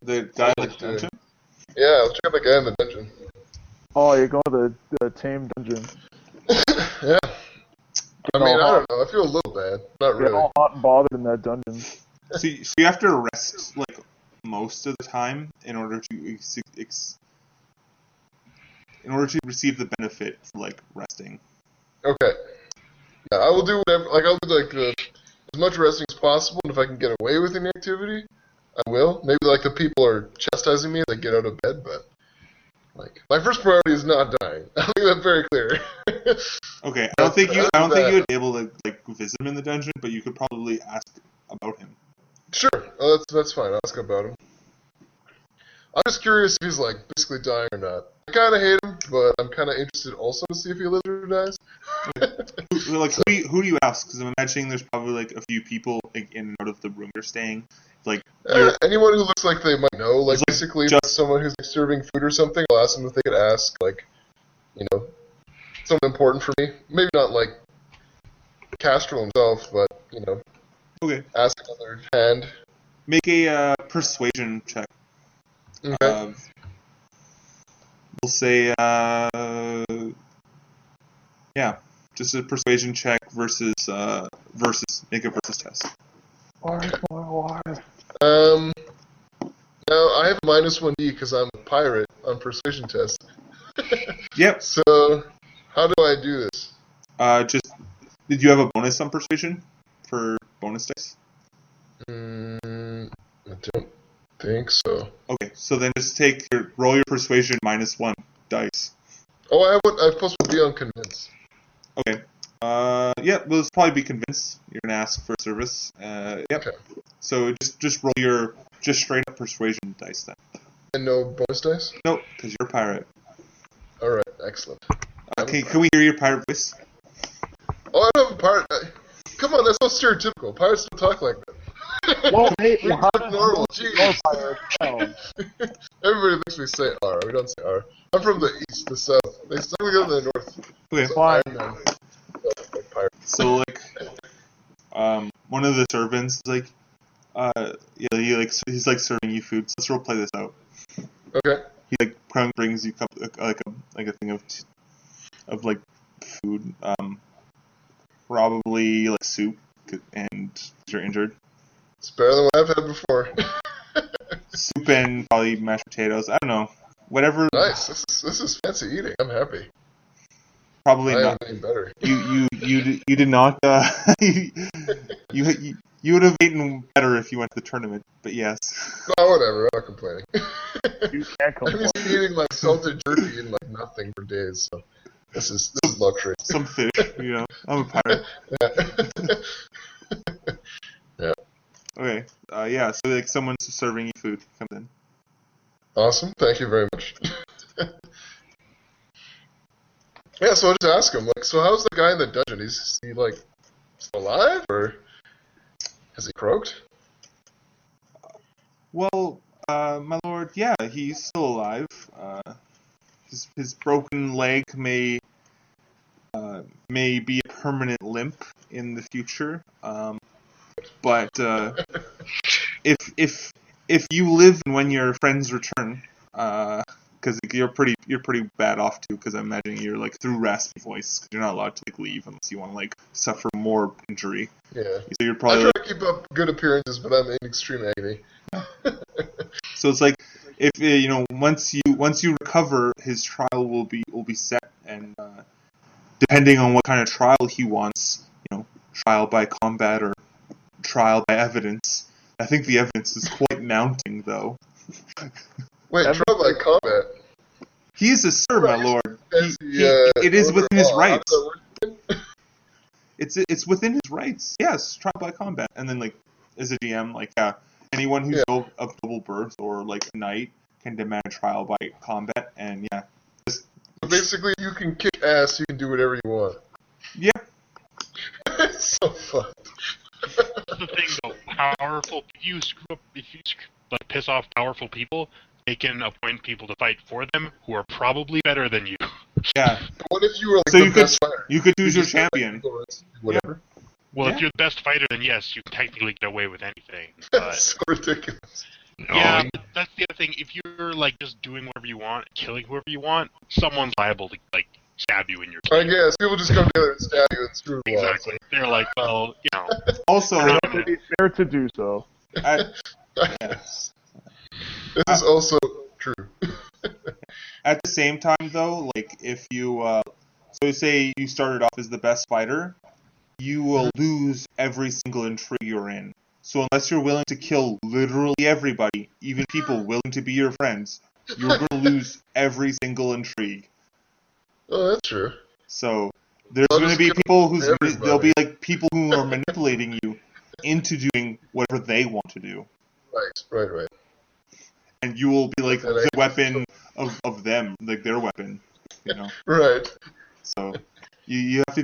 The guy in the dungeon? Yeah, I'll check out that guy in the dungeon. Oh, you're going to the tame dungeon. Yeah. I mean, I don't know. I feel a little bad. Not Get really. all hot and bothered in that dungeon. So you have to rest like most of the time in order to receive the benefit for like resting. Okay. Yeah, I will do whatever. Like I'll do like as much resting as possible, and if I can get away with any activity, I will. Maybe like the people are chastising me, they get out of bed, but like my first priority is not dying. I think that's very clear. Okay, I don't think you would be able to like visit him in the dungeon, but you could probably ask about him. Sure. Oh, that's fine. I'll ask about him. I'm just curious if he's like basically dying or not. I kind of hate him, but I'm kind of interested also to see if he lives or dies. Who do you ask? Because I'm imagining there's probably like a few people like, in and out of the room you're staying. Like anyone who looks like they might know, like like, basically just someone who's like, serving food or something. I'll ask them if they could ask, like, you know, something important for me. Maybe not like Castro himself, but you know, okay. ask another hand. Make a persuasion check. Okay. We'll say just a persuasion check versus make a versus test. Why? Now I have -1D because I'm a pirate on persuasion test. Yep. So how do I do this? Did you have a bonus on persuasion for bonus dice? I don't think so. Okay, so then just roll your persuasion -1 dice. Oh, I was supposed to be on convince. Okay. Well, it's probably be convinced. You're gonna ask for service. Yep. Okay. So just roll your straight up persuasion dice then. And no bonus dice? Nope, because you're a pirate. Alright, excellent. Can we hear your pirate voice? Oh, I don't have a pirate. Come on, that's so stereotypical. Pirates don't talk like that. Well, hey, We how talk normal. Jeez. Everybody makes me say R. We don't say R. I'm from the east, the south. They still go to the north. Okay. So Iron Man. Like pirate. So like, one of the servants is like, he's like serving you food. So let's role play this out. Okay. He like brings you a thing of like food, probably like soup, and you're injured. It's better than what I've had before. Soup and probably mashed potatoes. I don't know, whatever. Nice. This is fancy eating. I'm happy. Probably I not. am getting better. You did not. You would have eaten better if you went to the tournament. But yes. Oh, whatever. I'm not complaining. You can't I'm complain. used to eating like salted jerky and like nothing for days. So this is luxury. Some fish. I'm a pirate. Yeah. Okay. So like someone's serving you food comes in. Awesome. Thank you very much. Yeah, so I'll just ask him, like, so how's the guy in the dungeon? Is he, like, still alive, or has he croaked? Well, my lord, yeah, he's still alive. His broken leg may be a permanent limp in the future. But if you live and when your friends return, because you're pretty bad off too. Because I'm imagining you're like through raspy voice. Cause you're not allowed to like leave unless you want to like suffer more injury. Yeah. So you're I probably try to keep up good appearances, but I'm in extreme agony. So it's like if once you recover, his trial will be set, and depending on what kind of trial he wants, trial by combat or trial by evidence. I think the evidence is quite mounting, though. Wait, trial by combat? He is a sir, my lord. It is order within his law. rights. How does that work? It's within his rights. Yes, trial by combat. And then, as a DM, anyone who's of noble birth or, a knight can demand a trial by combat, and, So basically, you can kick ass, you can do whatever you want. Yeah. It's so fucked. That's the thing, though. If you piss off powerful people, they can appoint people to fight for them who are probably better than you. Yeah. What if you were So the best fighter? you could choose your just champion. Whatever. Well, Yeah. if you're the best fighter, then yes, you can technically get away with anything. That's so ridiculous. Yeah, but that's the other thing. If you're just doing whatever you want, killing whoever you want, someone's liable to stab you in your I kid. guess people just come together and stab you and screw the law. Exactly. They're like, well, Also, They're not It would be fair to do so. This is also true. at the same time, though, if you so say you started off as the best fighter, you will lose every single intrigue you're in. So unless you're willing to kill literally everybody, even people willing to be your friends, you're going to lose every single intrigue. Oh, that's true. So there's I'll going to just be kill people there'll be everybody. people who are manipulating you into doing whatever they want to do, Right. and you will be And the I- weapon of them, their weapon, Right. So you have to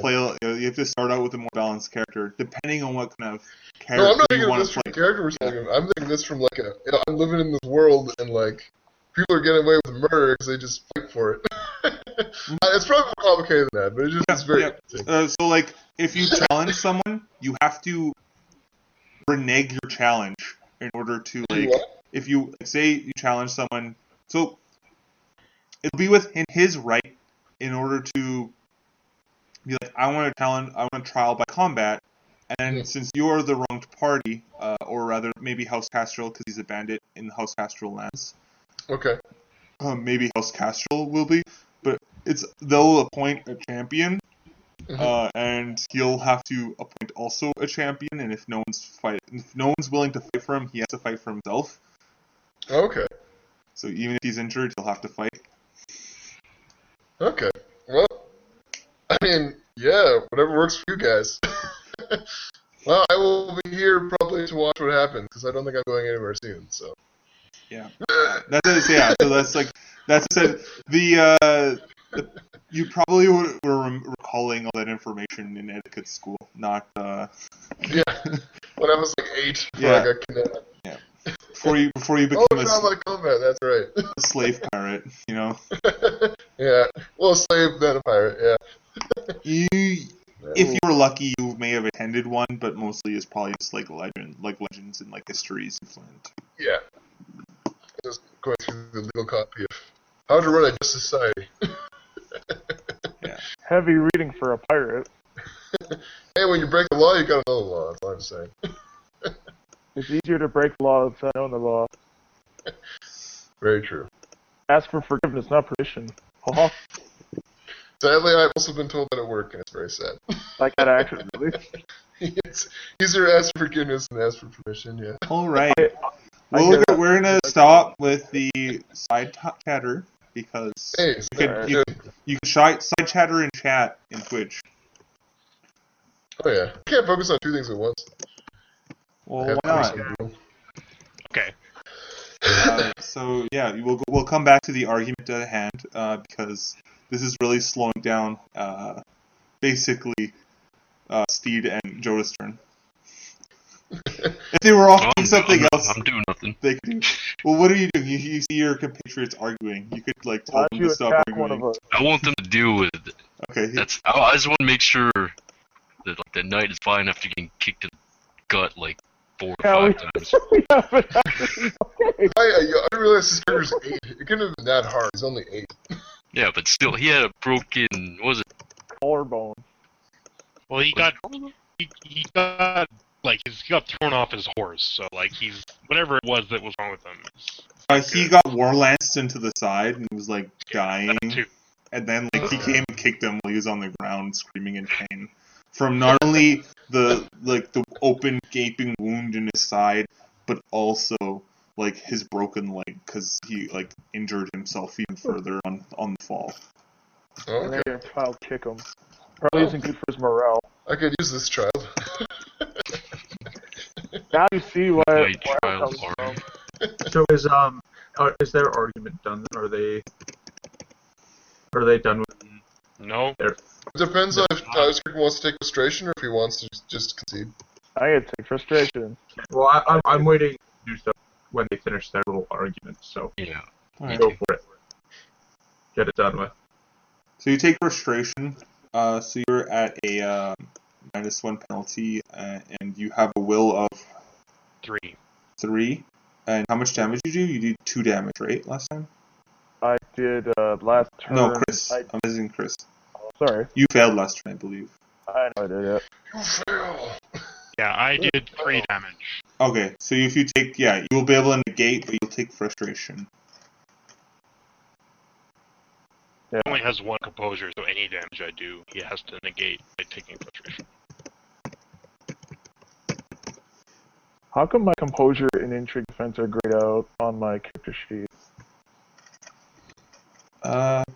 play. You have to start out with a more balanced character, depending on what kind of character No, I'm not you thinking of want this to from play. a character perspective. I'm thinking this from I'm living in this world and people are getting away with murder because they just fight for it. It's probably more complicated than that, but it's very interesting. So if you challenge someone, you have to renege your challenge in order to What? if you say you challenge someone, so it'll be within his right in order to be I want to trial by combat, and since you're the wronged party, or rather maybe House Castrol because he's a bandit in the House Castrol lands, Okay. maybe House Castrol will be, but they'll appoint a champion, and he'll have to appoint also a champion, and if no one's willing to fight for him, he has to fight for himself. Okay. So even if he's injured, he'll have to fight. Okay. Well, I mean, yeah, whatever works for you guys. Well, I will be here probably to watch what happens because I don't think I'm going anywhere soon. So. Yeah. That's it. Yeah. So that's it. You probably were recalling all that information in etiquette school, not Yeah. When I was 8, before Yeah. I got kidnapped. before you Oh, became trial by combat. That's right. a slave pirate. Yeah. Well, slave, then a pirate. Yeah. If you were lucky, you may have attended one, but mostly it's probably just legends and histories you've learned. Yeah. Just going through the legal copy of How to Run a Just Society. Heavy reading for a pirate. Hey, when you break the law, you gotta know the law. That's all I'm saying. It's easier to break the law than to know the law. Very true. Ask for forgiveness, not permission. Oh, Sadly, I've also been told that at work, and it's very sad. like that actually. It's easier to ask for forgiveness than ask for permission, yeah. All right. I Well, get it. we're gonna stop with the side chatter because Hey, you can side chatter in chat in Twitch. Oh yeah. I can't focus on 2 things at once. I Well, have why not? to do something. okay. So yeah, we'll come back to the argument at hand because this is really slowing down basically Steed and Joda's turn. If they were all doing something else, I'm doing nothing. they could do. Well, what are you doing? You see your compatriots arguing. You could Why tell don't them you to stop attack one arguing. of us? I want them to deal with it. Okay. I just want to make sure that the knight is fine after getting kicked in the gut 4 or Yeah, 5 times. we haven't actually. Okay. I realized his character's 8. It couldn't have been that hard. He's only 8. Yeah, but still, he had a broken. What was it? Collarbone. Well, he got thrown off his horse, so he's whatever it was that was wrong with him is He good. got Warlanced into the side and was like dying. That too. And then like he came and kicked him while he was on the ground screaming in pain. From not only the open gaping wound in his side, but also like his broken leg because he like injured himself even further on the fall. And Okay. then your child kick him. Probably isn't good for his morale. I could use this child. Now you see why My I'm child coming arm. from. So is their argument done? Are they done with? No. It depends on if Tyler's character wants to take frustration or if he wants to just concede. I gotta take frustration. Well, I'm waiting to do stuff when they finish their little argument. So Yeah. Alright. go for it. Get it done with. So you take frustration. So you're at a -1 penalty, and you have a will of 3. And how much damage you do? You did 2 damage, right? Last time? I did last turn. No, Chris. I'm visiting Chris. Sorry. You failed last turn, I believe. I know I did it. You fail! Yeah, I did 3 damage. Okay, so if you take, you will be able to negate, but you'll take frustration. Yeah. He only has 1 composure, so any damage I do, he has to negate by taking frustration. How come my composure and intrigue defense are grayed out on my character sheet?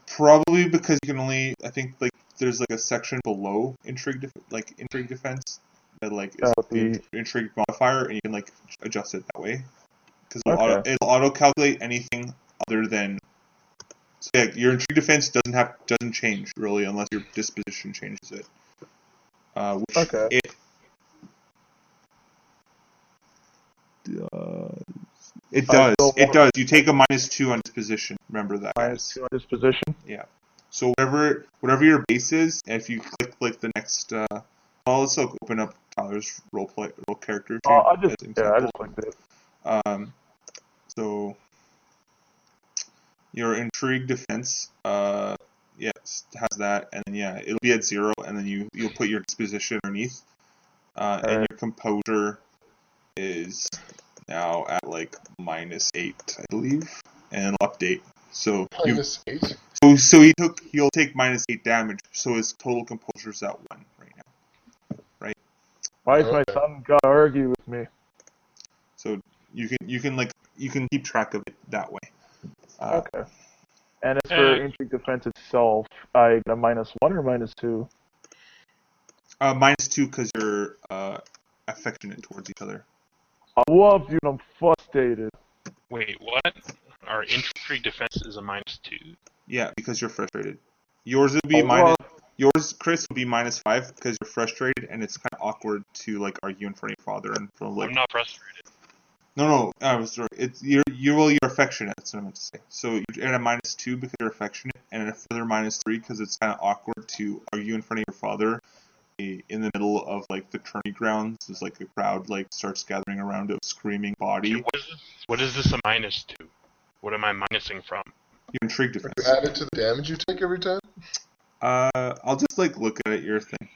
Probably because you can only, I think, like, there's like a section below intrigue defense that like is the intrigue modifier, and you can like adjust it that way. Because it'll auto calculate anything other than. So yeah, your intrigue defense doesn't change really unless your disposition changes it. It does. It does. You take a -2 on disposition. Remember that. -2 on disposition? Yeah. So whatever your base is, and if you click like the next, let's open up Tyler's role character. I just clicked it. So your intrigue defense, has that, and then it'll be at 0, and then you'll put your disposition underneath, and your composure is now at like -8, I believe, and it'll update. So -8. So he'll take -8 damage. So his total composure's at 1 right now. Right. Why is my son gotta argue with me? So you can keep track of it that way. Okay. And as for intrigue defense itself, I get a -1 or -2? -2 because you're affectionate towards each other. I love you and I'm frustrated. Wait, what? Our intrigue defense is a -2? Yeah, because you're frustrated. Yours would be yours, Chris, would be -5 because you're frustrated, and it's kind of awkward to like argue in front of your father and from like. I'm not frustrated. No, I was sorry. It's you're affectionate. That's what I meant to say. So you're at a -2 because you're affectionate, and a further -3 because it's kind of awkward to argue in front of your father in the middle of like the tourney grounds. There's like a crowd like starts gathering around a screaming body. Okay, what is this a -2? What am I minusing from? Your intrigue defense. You add it to the damage you take every time? I'll just like look at it. Your thing.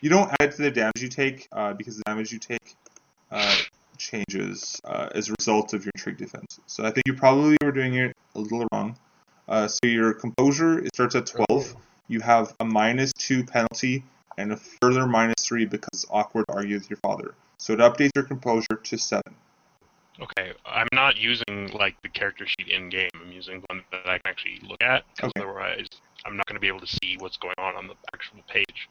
You don't add it to the damage you take because the damage you take changes as a result of your intrigue defense. So I think you probably were doing it a little wrong. So your composure, it starts at 12. You have a -2 penalty and a further -3 because it's awkward to argue with your father. So it updates your composure to 7. Okay, I'm not using like the character sheet in game. I'm using one that I can actually look at, because otherwise I'm not going to be able to see what's going on the actual page.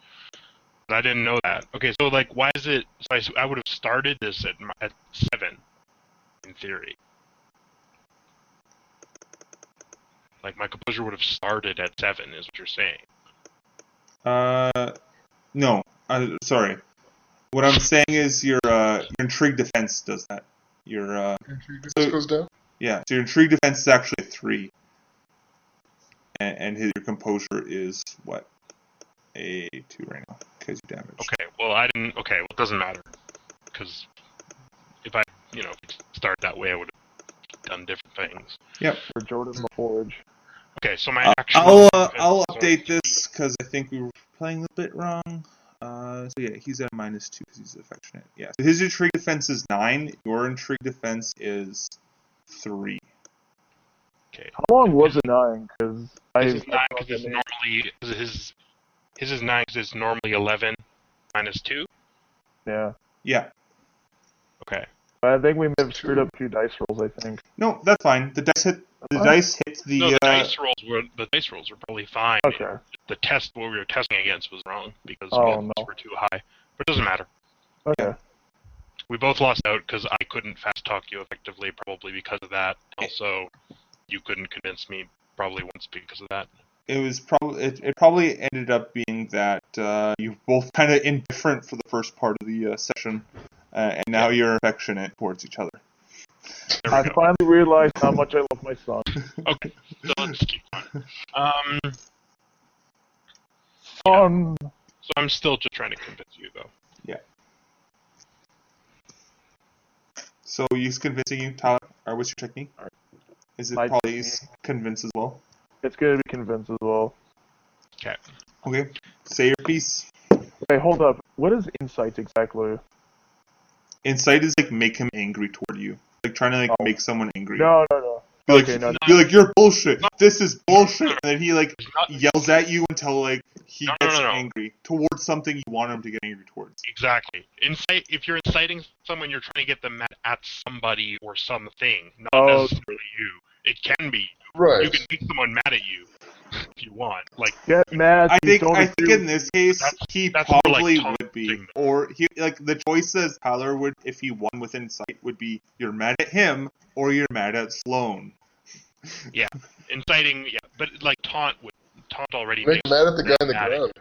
But I didn't know that. Okay, so like, why is it? So I would have started this at 7, in theory. Like my composure would have started at 7, is what you're saying. No. Sorry. What I'm saying is your intrigue defense does that. Your intrigue defense goes down? Yeah, so your intrigue defense is actually 3. And your composure is what? A 2 right now, because you damage. Okay, well it doesn't matter. Because if I started that way, I would have done different things. Yep. For Jordan LaForge. Okay, so my actual... I'll update this, because I think we were playing a bit wrong. So yeah, he's at -2 because he's affectionate. Yeah, so his intrigue defense is 9. Your intrigue defense is 3. Okay. How long was it 9? Because His is 9 because it's normally his is 9 because it's normally 11 minus 2. Yeah. Yeah. Okay. I think we may have screwed up 2 dice rolls, I think. No, that's fine. The dice hit the. No, the dice rolls were probably fine. Okay. The test what we were testing against was wrong because Oh, the no. were too high. But it doesn't matter. Okay. We both lost out because I couldn't fast talk you effectively, probably because of that. Also, you couldn't convince me probably once because of that. It was probably it probably ended up being that you both kind of indifferent for the first part of the session, and now you're affectionate towards each other. There we I finally realized how much I love my son. Okay, so let's keep going. So I'm still just trying to convince you, though. Yeah. So he's convincing you, Tyler. Or what's your technique? Is it My probably technique. convince as well? It's going to be convinced as well. Okay. Okay. Say your piece. Wait, hold up. What is insight exactly? Insight is like make him angry toward you, like trying to make someone angry. No. Be like, Okay, no. be like, you're bullshit. This is bullshit. And then he like not- yells at you until like he No, gets no. angry towards something you want him to get angry towards. Exactly. If you're inciting someone, you're trying to get them mad at somebody or something, not Oh. necessarily you. It can be. Right. You can make someone mad at you if you want. Like, Get mad. I you think don't agree in this case he that's more probably like would be, taunting. or he like the choices Tyler would if he won with insight would be you're mad at him or you're mad at Sloan. Inciting, but like taunt already Make makes mad at the guy in the mad at ground.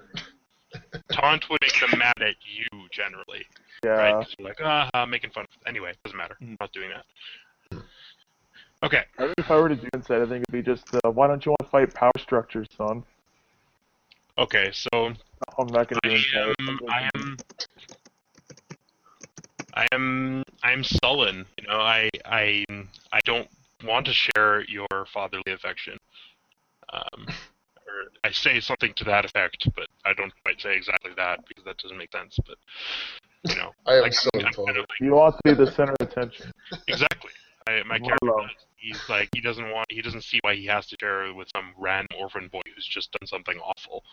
taunt would make them mad at you generally, Yeah. right? 'Cause you're like, making fun of. Anyway, doesn't matter. I'm not doing that. Okay. I think if I were to do insight, I think it'd be just, why don't you want to fight power structures, son? Okay. So I'm not going to do insight. I am sullen. You know, I don't want to share your fatherly affection. Or I say something to that effect, but I don't quite say exactly that because that doesn't make sense. But you know, I am like, so I'm kind father. of like, You want to be the center of attention. exactly. My character Hello. does. He's like he doesn't see why he has to share with some random orphan boy who's just done something awful.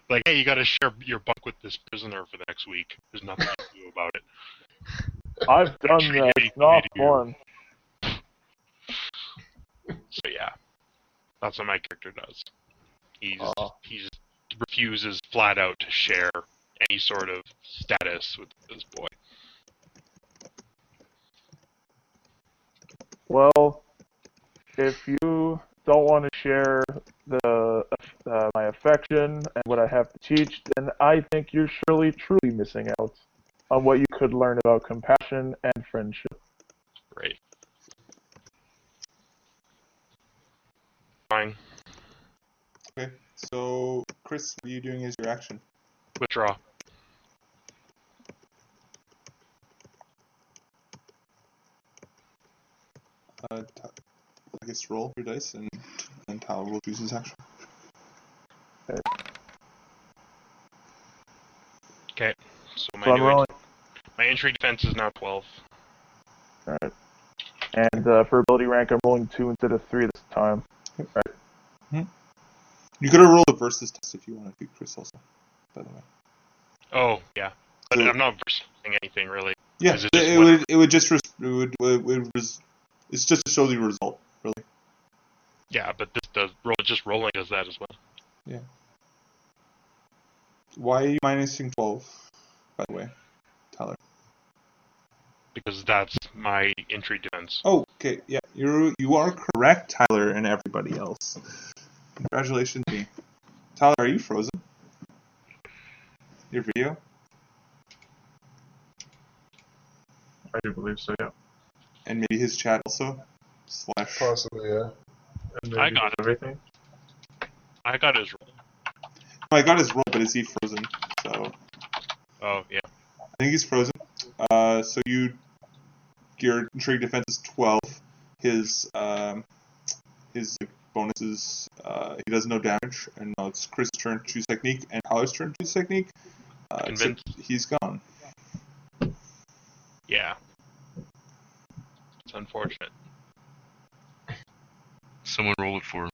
Like, hey, you got to share your bunk with this prisoner for the next week. There's nothing you can do about it. I've done that. It's not fun. So yeah, that's what my character does. He just refuses flat out to share any sort of status with this boy. Well, if you don't want to share my affection and what I have to teach, then I think you're surely truly missing out on what you could learn about compassion and friendship. Right. Fine. Okay. So Chris, what are you doing as your action? Withdraw. I guess roll your dice and then Tyler will choose his action. Okay. So So I'm rolling. my entry defense is now 12. Alright. And for ability rank, I'm rolling 2 instead of 3 this time. You could have rolled a versus test if you wanted to, Chris, also, by the way. Oh yeah, but So- I'm not versus anything really. Yeah, Is it just it's just to show the result, really. Yeah, but rolling does that as well. Why are you minusing 12, by the way, Tyler? Because that's my entry defense. Oh, okay, yeah, you are correct, Tyler, and everybody else. Congratulations, me. Tyler, are you frozen? Your video? I do believe so, yeah. And maybe his chat also? / Possibly, yeah. And I maybe got it. everything. I got his roll. No, I got his roll, but is he frozen? So Oh yeah. I think he's frozen. So your entry defense is 12. His like, bonus is he does no damage, and now it's Chris' turn to choose technique and Tyler's turn to choose technique. Convince. Except he's gone. Yeah. It's unfortunate. Someone roll it for him.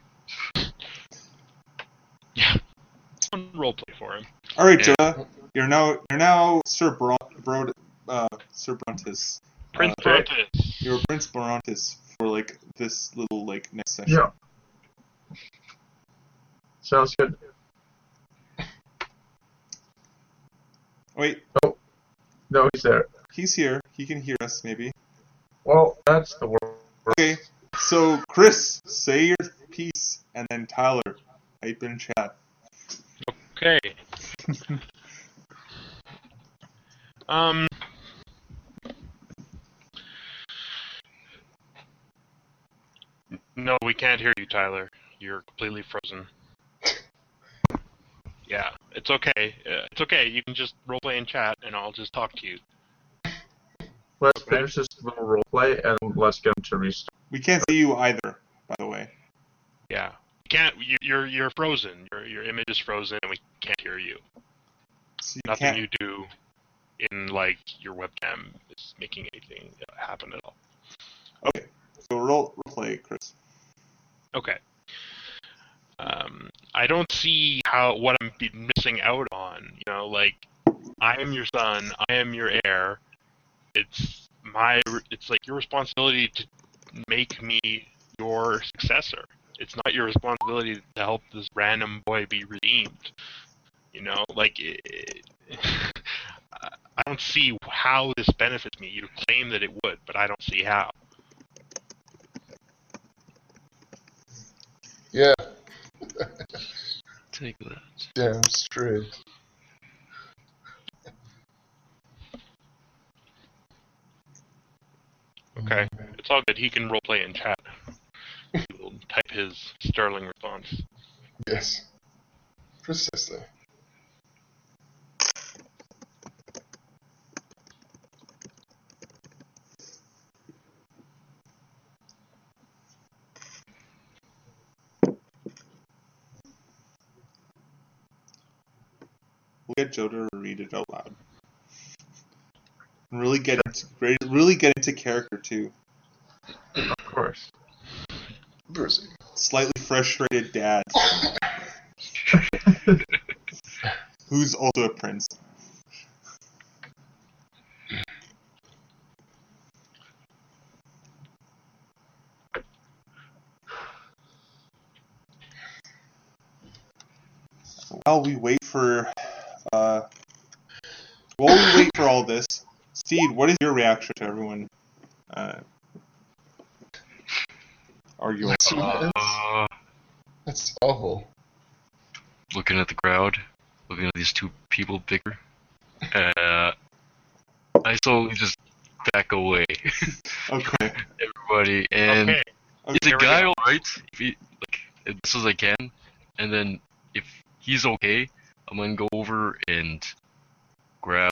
Yeah. Someone roleplay for him. All right, Yeah. Joda, you're now Sir Sir Brontis. Prince Okay. Brontis. You're Prince Brontis for like this little like next session. Yeah. Sounds good. Wait, No, he's there. he's here. He can hear us, maybe. Well, that's the word. Okay, so Chris, say your piece, and then Tyler, type in chat. Okay. No, we can't hear you, Tyler. You're completely frozen. Yeah, it's okay. It's okay. You can just roleplay in chat, and I'll just talk to you. Let's finish this little roleplay and let's get him to restart. We can't see you either, by the way. Yeah. You can't. You're frozen. Your image is frozen, and we can't hear you. So you Nothing can't. you do in like your webcam is making anything happen at all. Okay, so role play, Chris. Okay. I don't see what I'm missing out on. You know, like I am your son, I am your heir. It's like your responsibility to make me your successor. It's not your responsibility to help this random boy be redeemed. You know, like I don't see how this benefits me. You claim that it would, but I don't see how. Yeah, Take that. damn straight. Okay, it's all good. He can roleplay in chat. He will type his sterling response. Yes. Precisely. We'll get Joda to read it out loud. And really get into character too. Of course. Brucey. Slightly frustrated dad, who's also a prince. While we wait for all this, Steed, what is your reaction to everyone arguing? That's awful. Looking at the crowd, looking at these two people bicker. I slowly just back away. Okay. Everybody, and Okay. is the here we guy go. alright? If he, like, as best as I can, and then if he's okay, I'm gonna go over and grab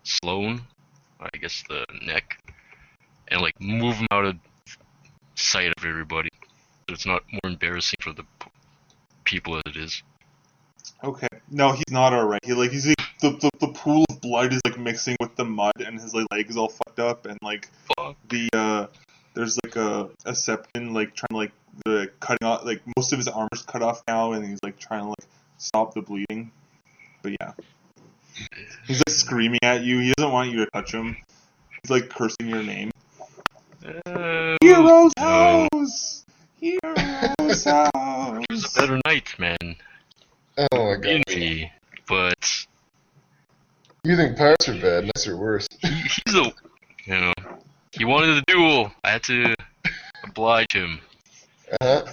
Sloan, I guess the neck, and like move him out of sight of everybody, so it's not more embarrassing for the people as it is. Okay. No, he's not alright. He's like, the pool of blood is like mixing with the mud, and his like leg is all fucked up, and like Fuck. there's like a Septon like trying to like cutting off, like most of his armor's cut off now, and he's like trying to like stop the bleeding. But yeah, he's like screaming at you. He doesn't want you to touch him. He's like cursing your name. Heroes no. house! Heroes house! He was a better knight, man. Oh my god. Me, but You think pirates are bad, knights are worse. he's a, he wanted a duel. I had to oblige him. Uh-huh.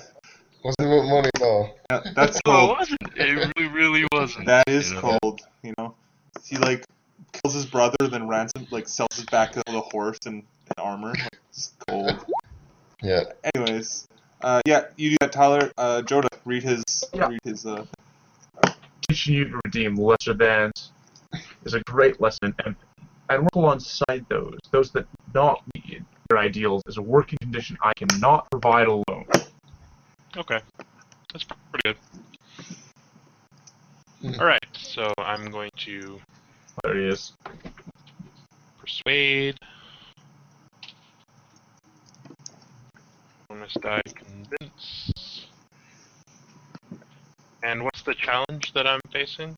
Wasn't about money at all. That's No, it cold. wasn't. It really wasn't. That is you know? cold. You know, he like kills his brother, then sells his back of the horse and armor. It's cold. Yeah. Anyways, yeah, you do that, Tyler. Joda, read his. Yeah. Read his. Teaching you to redeem lesser bands is a great lesson in empathy. And work alongside those that not meet your ideals is a working condition I cannot provide alone. Okay. That's pretty good. Hmm. Alright, so I'm going to There he is. persuade. Bonus die convince. And what's the challenge that I'm facing?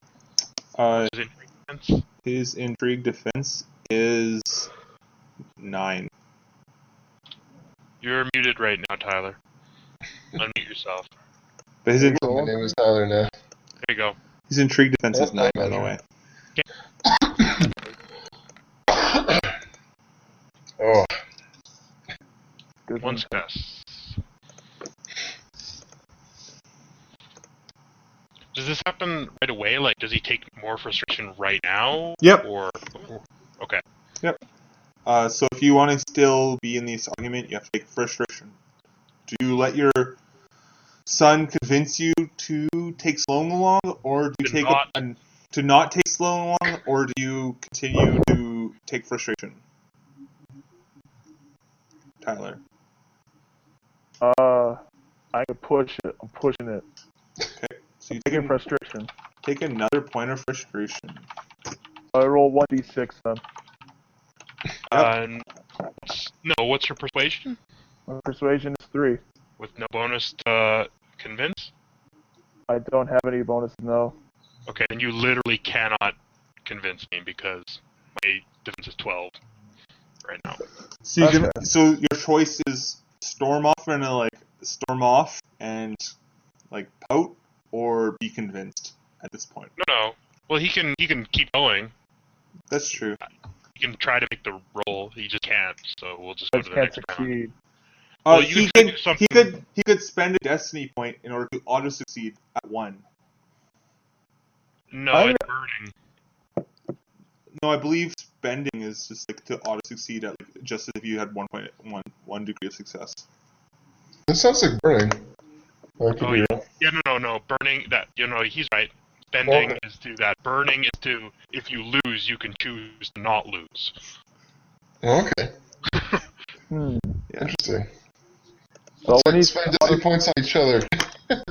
Uh, Is it defense? his intrigue defense is 9. You're muted right now, Tyler. Unmute yourself. But his, My name is Tyler now. There you go. his intrigue defense is Yeah, 9, I by the imagine. way. Oh, Good One one. success. Does this happen right away? Like, does he take more frustration right now? Yep. Or okay. So if you want to still be in this argument, you have to take frustration. Do you let your son convince you to take Sloan along, or do you To take not. to not take Sloan along, or do you continue to take frustration? Tyler. I can push it. I'm pushing it. So you Taking frustration. take another point of frustration. I roll 1d6 then. No, what's your persuasion? My persuasion is 3. With no bonus to convince? I don't have any bonus, no. Okay, then you literally cannot convince me because my defense is 12 right now. So you Okay. so your choice is storm off and like pout, or be convinced at this point. No. Well, he can keep going. That's true. He can try to make the roll. He just can't. So we'll just I go to just the can't next round. succeed. Well, you he can could do something- he could spend a destiny point in order to auto succeed at 1. No, I- it's burning. No, I believe spending is just like to auto succeed at like, just as if you had 1 degree of success. this sounds like burning. That could Oh, be yeah. real. Yeah, no. Burning, that, he's right. Spending Well- is to that. Burning is to, if you lose, you can choose to not lose. Oh, okay, Hmm. Yeah. interesting. So when he's, Spend destiny points on each other. I'm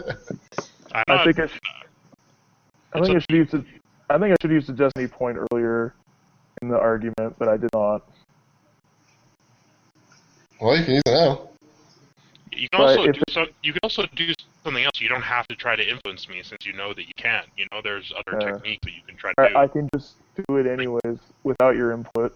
I not, think I should use the destiny point earlier in the argument, but I did not. Well, you can use it now. you can but also if you can also do something else. You don't have to try to influence me since you know that you can't. There's other Yeah. techniques that you can try to do. I can just do it anyways without your input.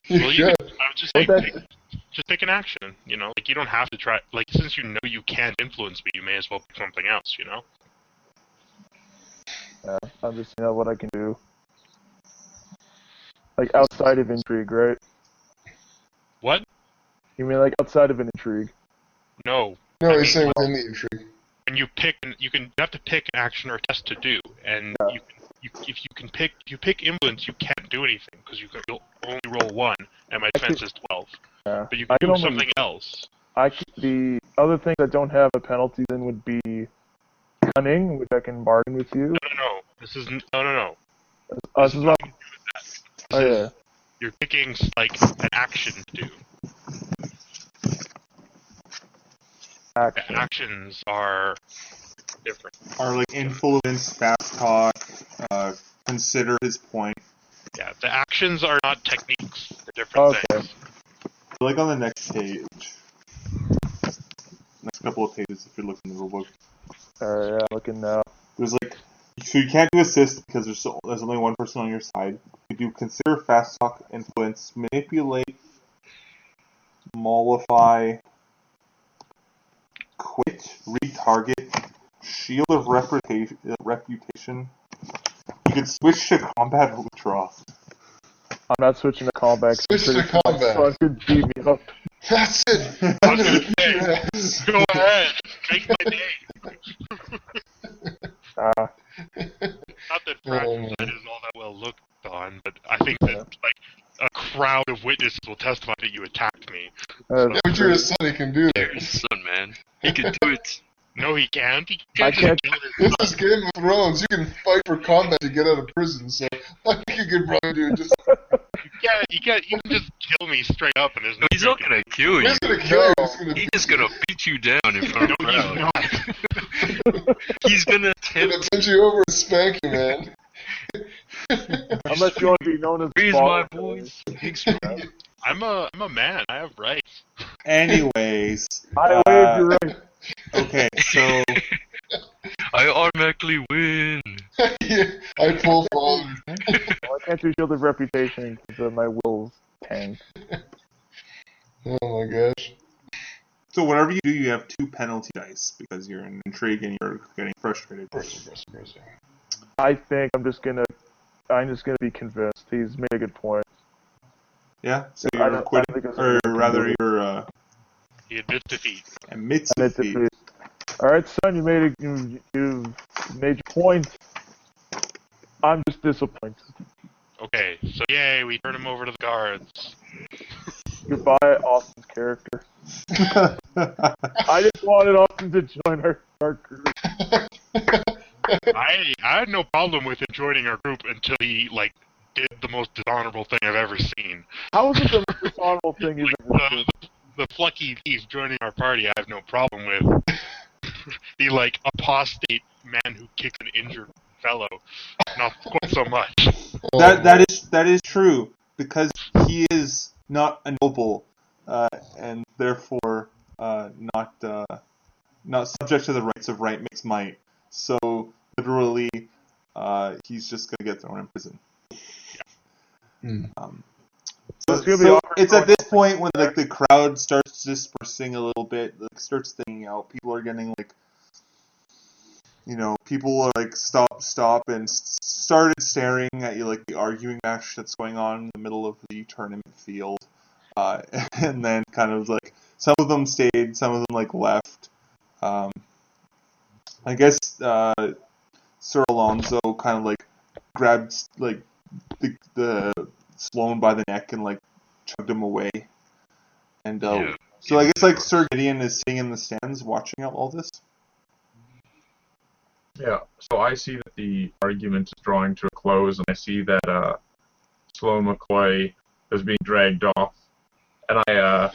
You Well, should. I was just saying, But that- just take an action. Like you don't have to try. Like since you know you can't influence me, you may as well pick something else. Yeah, I'm just what I can do. Like outside of intrigue, right? What? You mean like outside of an intrigue? No. No, I he's mean, saying within the intrigue. When you pick, you have to pick an action or a test to do, and Yeah. if you pick influence, you can't do anything because you'll only roll 1, and my defense is 12. Yeah. But you I can can do only- something else. The other things that don't have a penalty then would be cunning, which I can bargain with you. No. This is no. This is what. This Oh is- yeah. You're picking like an action to do. Action. Actions are different. Are like influence, fast talk, consider his point. Yeah, the actions are not techniques. They're different Okay. things. Like on the next page, next couple of pages, if you're looking at the rulebook, Alright, yeah, looking now. there's like, so you can't do assist because there's only one person on your side. You do consider, fast talk, influence, manipulate, mollify, quit, retarget, shield of reputation. You can switch to combat or withdraw. I'm not switching to combat. 'cause I'm Switch to pretty sure my combat. son could beat me up. That's it. I'm gonna kick your ass. Go ahead, make my day. Not that fratricide is all that well looked on, but I think that like a crowd of witnesses will testify that you attacked me. Yeah, but you're his son, he can do You're that. his son, man. He can do it. No, he can't. He I can't. can't- This is Game of Thrones. You can fight for combat to get out of prison, so I think you could probably do it just. You can just kill me straight up, and there's no. No, he's not gonna kill you. He's gonna kill you. He's gonna He's just gonna beat you down in front of No, the he's crowd. not. He's gonna gonna attempt. bend you over and spank you, man. Unless you want to be known as Raise Ball. my voice. Big scream. I'm a man. I have rights. Anyways, I waived your right. okay, so I automatically win. I pull forward. Well, I can't do Shield of Reputation because my will's tanked. Oh my gosh. so whatever you do, you have 2 penalty dice because you're in intrigue and you're getting frustrated. Aggressive. I think I'm just gonna be convinced. He's made a good point. Yeah, so I you're don't quitting, think it's or something we can rather do. you're He admits defeat. admits And it's defeat. All right, son, you've made your point. I'm just disappointed. Okay, so yay, we turn him over to the guards. Goodbye, Austin's character. I just wanted Austin to join our group. I had no problem with him joining our group until he, like, did the most dishonorable thing I've ever seen. How is it the most dishonorable thing you've ever seen? The plucky thief joining our party I have no problem with. The, like, apostate man who kicks an injured fellow. Not quite so much. that is true because he is not a noble, and therefore not subject to the rights of right makes might. So literally, he's just gonna get thrown in prison. So, It's gonna be awkward it's at going this point when like the crowd starts dispersing a little bit, like starts thinning out. People are getting like, people are like stop, and started staring at you like the arguing match that's going on in the middle of the tournament field, and then kind of like some of them stayed, some of them like left. I guess Sir Alonso kind of like grabbed like the Sloane by the neck and like chugged him away. And Yeah. so I guess like Sir Gideon is sitting in the stands watching out all this. Yeah, so I see that the argument is drawing to a close, and I see that Sloane McCoy is being dragged off, and I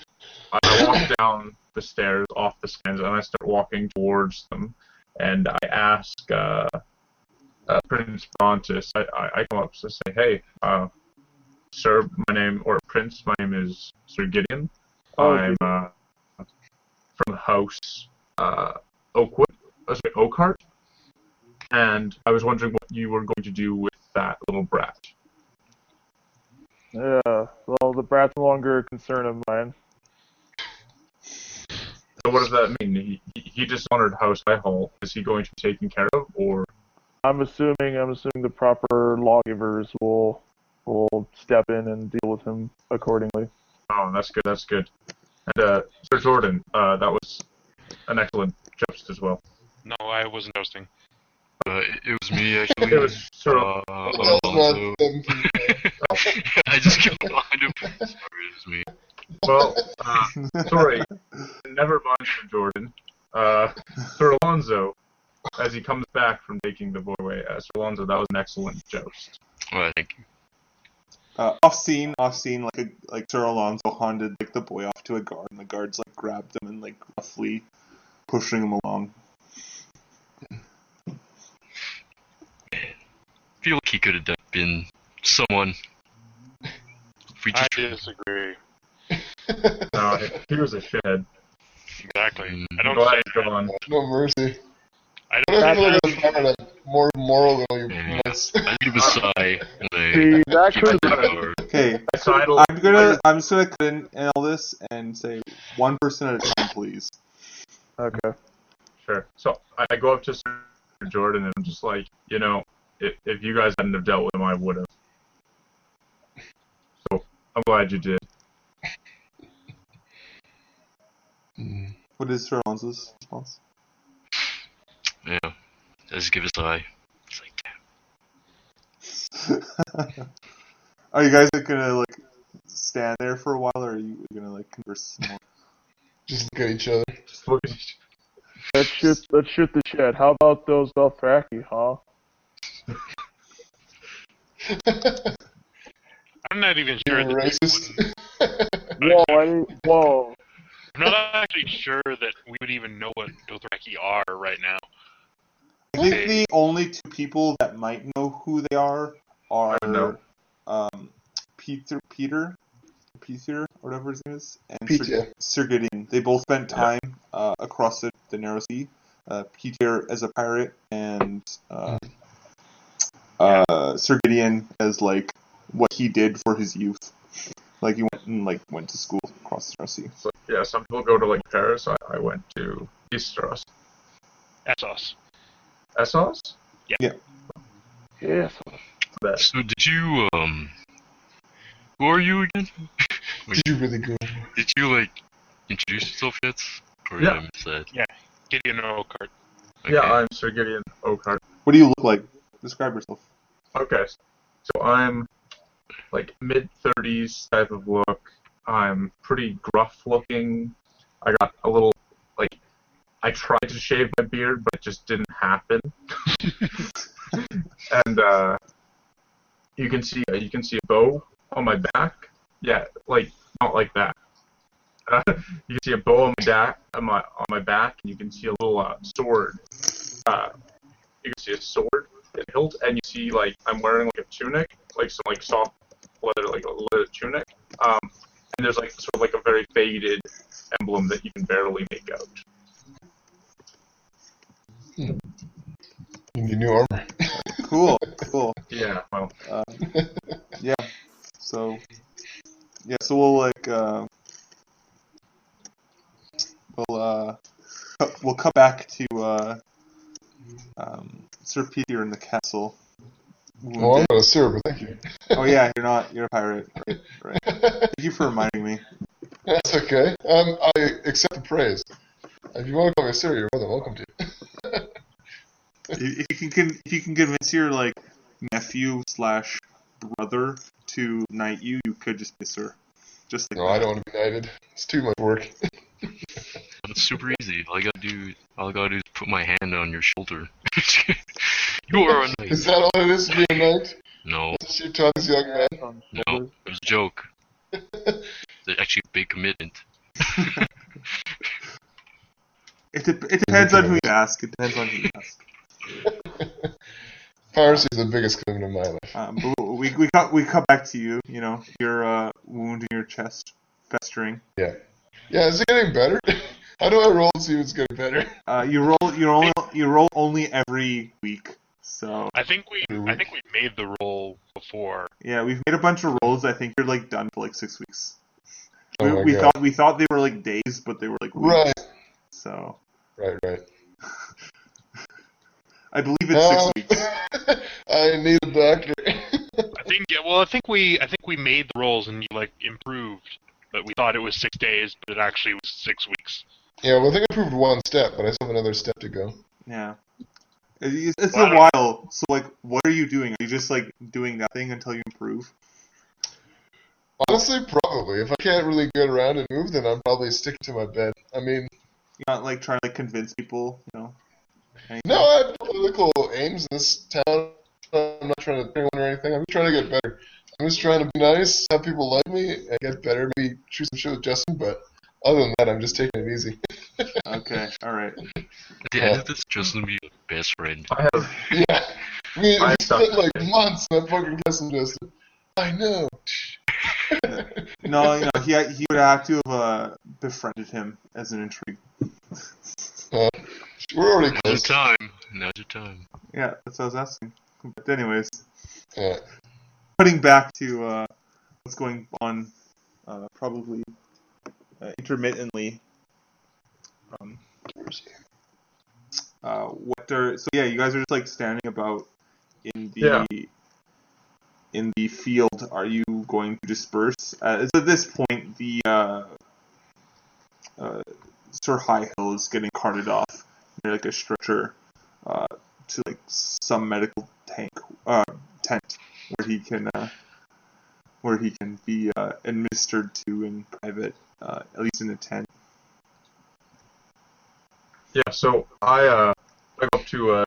walk down the stairs off the stands, and I start walking towards them, and I ask Prince Brontis, I come up to say, hey, sir, Prince, my name is Sir Gideon. I'm from the house Oakhart, and I was wondering what you were going to do with that little brat. Yeah, well, the brat's no longer a concern of mine. So what does that mean? He dishonored House Hall. Is he going to be taken care of, or? I'm assuming the proper lawgivers will step in and deal with him accordingly. Oh, that's good. That's good. And Sir Jordan, that was an excellent joust as well. No, I wasn't toasting. It was me actually. It was Sir Alonso. I just got behind him. Sorry, it was me. Well, sorry. Never mind, Sir Jordan. Sir Alonso, as he comes back from taking the boy away, Sir Alonso, that was an excellent joust. Well, thank you. Off scene, like Sir Alonso handed like the boy off to a guard, and the guards like grabbed him and like roughly pushing him along. I feel like he could have been someone. If we I just disagree. No, he was a shithead. Exactly. I don't Go say ahead, go on. No mercy. I What don't if you look at say this man at more moral value? Yeah. I leave a sigh when I See, that keep could it have been guard. Okay, Sidle- I'm just gonna cut in all this and say one person at a time, please. okay. Sure. So I go up to Sir Jordan and I'm just like, if you guys hadn't have dealt with him, I would have. So I'm glad you did. What is Sir Alonso's response? Yeah. I just give a sigh. It's like, damn. Are you guys gonna like stand there for a while, or are you gonna like converse some more? Just look at each other. Just look at each. Let's shoot the shit. How about those Dothraki, huh? I'm not even sure. You're racist. Whoa. I'm not actually sure that we would even know what Dothraki are right now. I think the only 2 people that might know who they are I know. Peter, or or whatever his name is, and Pete, yeah. Sir Gideon. They both spent time across the Narrow Sea. Peter as a pirate, and Sir Gideon as like what he did for his youth. Like he went to school across the Narrow Sea. So, yeah, some people go to like Paris. I went to Easteros. Essos. Essos? Yeah. Yes. That. So did you who are you again? Did you really go? Did you like introduce yourself yet? Or Yeah. did I miss that? Gideon Oakart. Okay. Yeah, I'm Sir Gideon Oakart. What do you look like? Describe yourself. Okay, so I'm like mid-30s type of look. I'm pretty gruff looking. I got a little like I tried to shave my beard, but it just didn't happen. And you can see a bow on my back. Yeah, like not like that. You can see a bow on my back, and you can see a little sword. You can see a sword in hilt, and you see like I'm wearing like a tunic, like some like soft leather, like a leather tunic. And there's like sort of like a very faded emblem that you can barely make out. You need new armor. Cool. Yeah, well, Yeah. So we'll like we'll come back to Sir Peter in the castle. Well, I'm not a sir, but thank you. Oh yeah, you're a pirate. Right. Thank you for reminding me. That's okay. I accept the praise. If you want to call me a sir, you're more than welcome to. If you can convince your like nephew / brother to knight you, you could just be sir. Just like No, I don't want to be knighted. It's too much work. It's super easy. All I gotta do is put my hand on your shoulder. You are a knight. Is that all it is to be a knight? No, That's what you taught this young man? no, it was a joke. It's actually a big commitment. It depends on who you ask. It depends on who you ask. Piracy is the biggest commitment of my life. But we cut back to you. You know, your wound in your chest festering. Yeah, is it getting better? How do I roll to see if it's getting better? You roll only every week. So I think we made the roll before. yeah, we've made a bunch of rolls. I think you're like done for like 6 weeks. Oh my We God. thought they were like days, but they were like weeks. Right. So Right. I believe it's 6 weeks. I need a doctor. I think we made the rolls and you like improved, but we thought it was 6 days, but it actually was 6 weeks. Yeah, well, I think I proved one step, but I still have another step to go. Yeah. It's a while. So like, what are you doing? Are you just like doing nothing until you improve? Honestly, probably. If I can't really get around and move, then I'm probably sticking to my bed. I mean, You're not like trying to convince people, you know? anything? no, I have political aims in this town. I'm not trying to pick one or anything. I'm just trying to get better. I'm just trying to be nice, have people like me, and get better. Maybe shoot some shit with Justin, but other than that, I'm just taking it easy. Okay, alright. At the end of this, Justin will be your best friend. I have Yeah. We I spent like months on that fucking Justin Justin. I know. No, he would have to have befriended him as an intrigue. We're already Now's close. your time. Now's your time. Yeah, that's what I was asking. But anyways, Yeah. putting back to what's going on, probably intermittently. You guys are just like standing about in the field. Are you going to disperse? At this point, the Sir Highhill is getting carted off near like a stretcher to like some medical tent where he can be administered to in private, at least in a tent. Yeah, so I go up to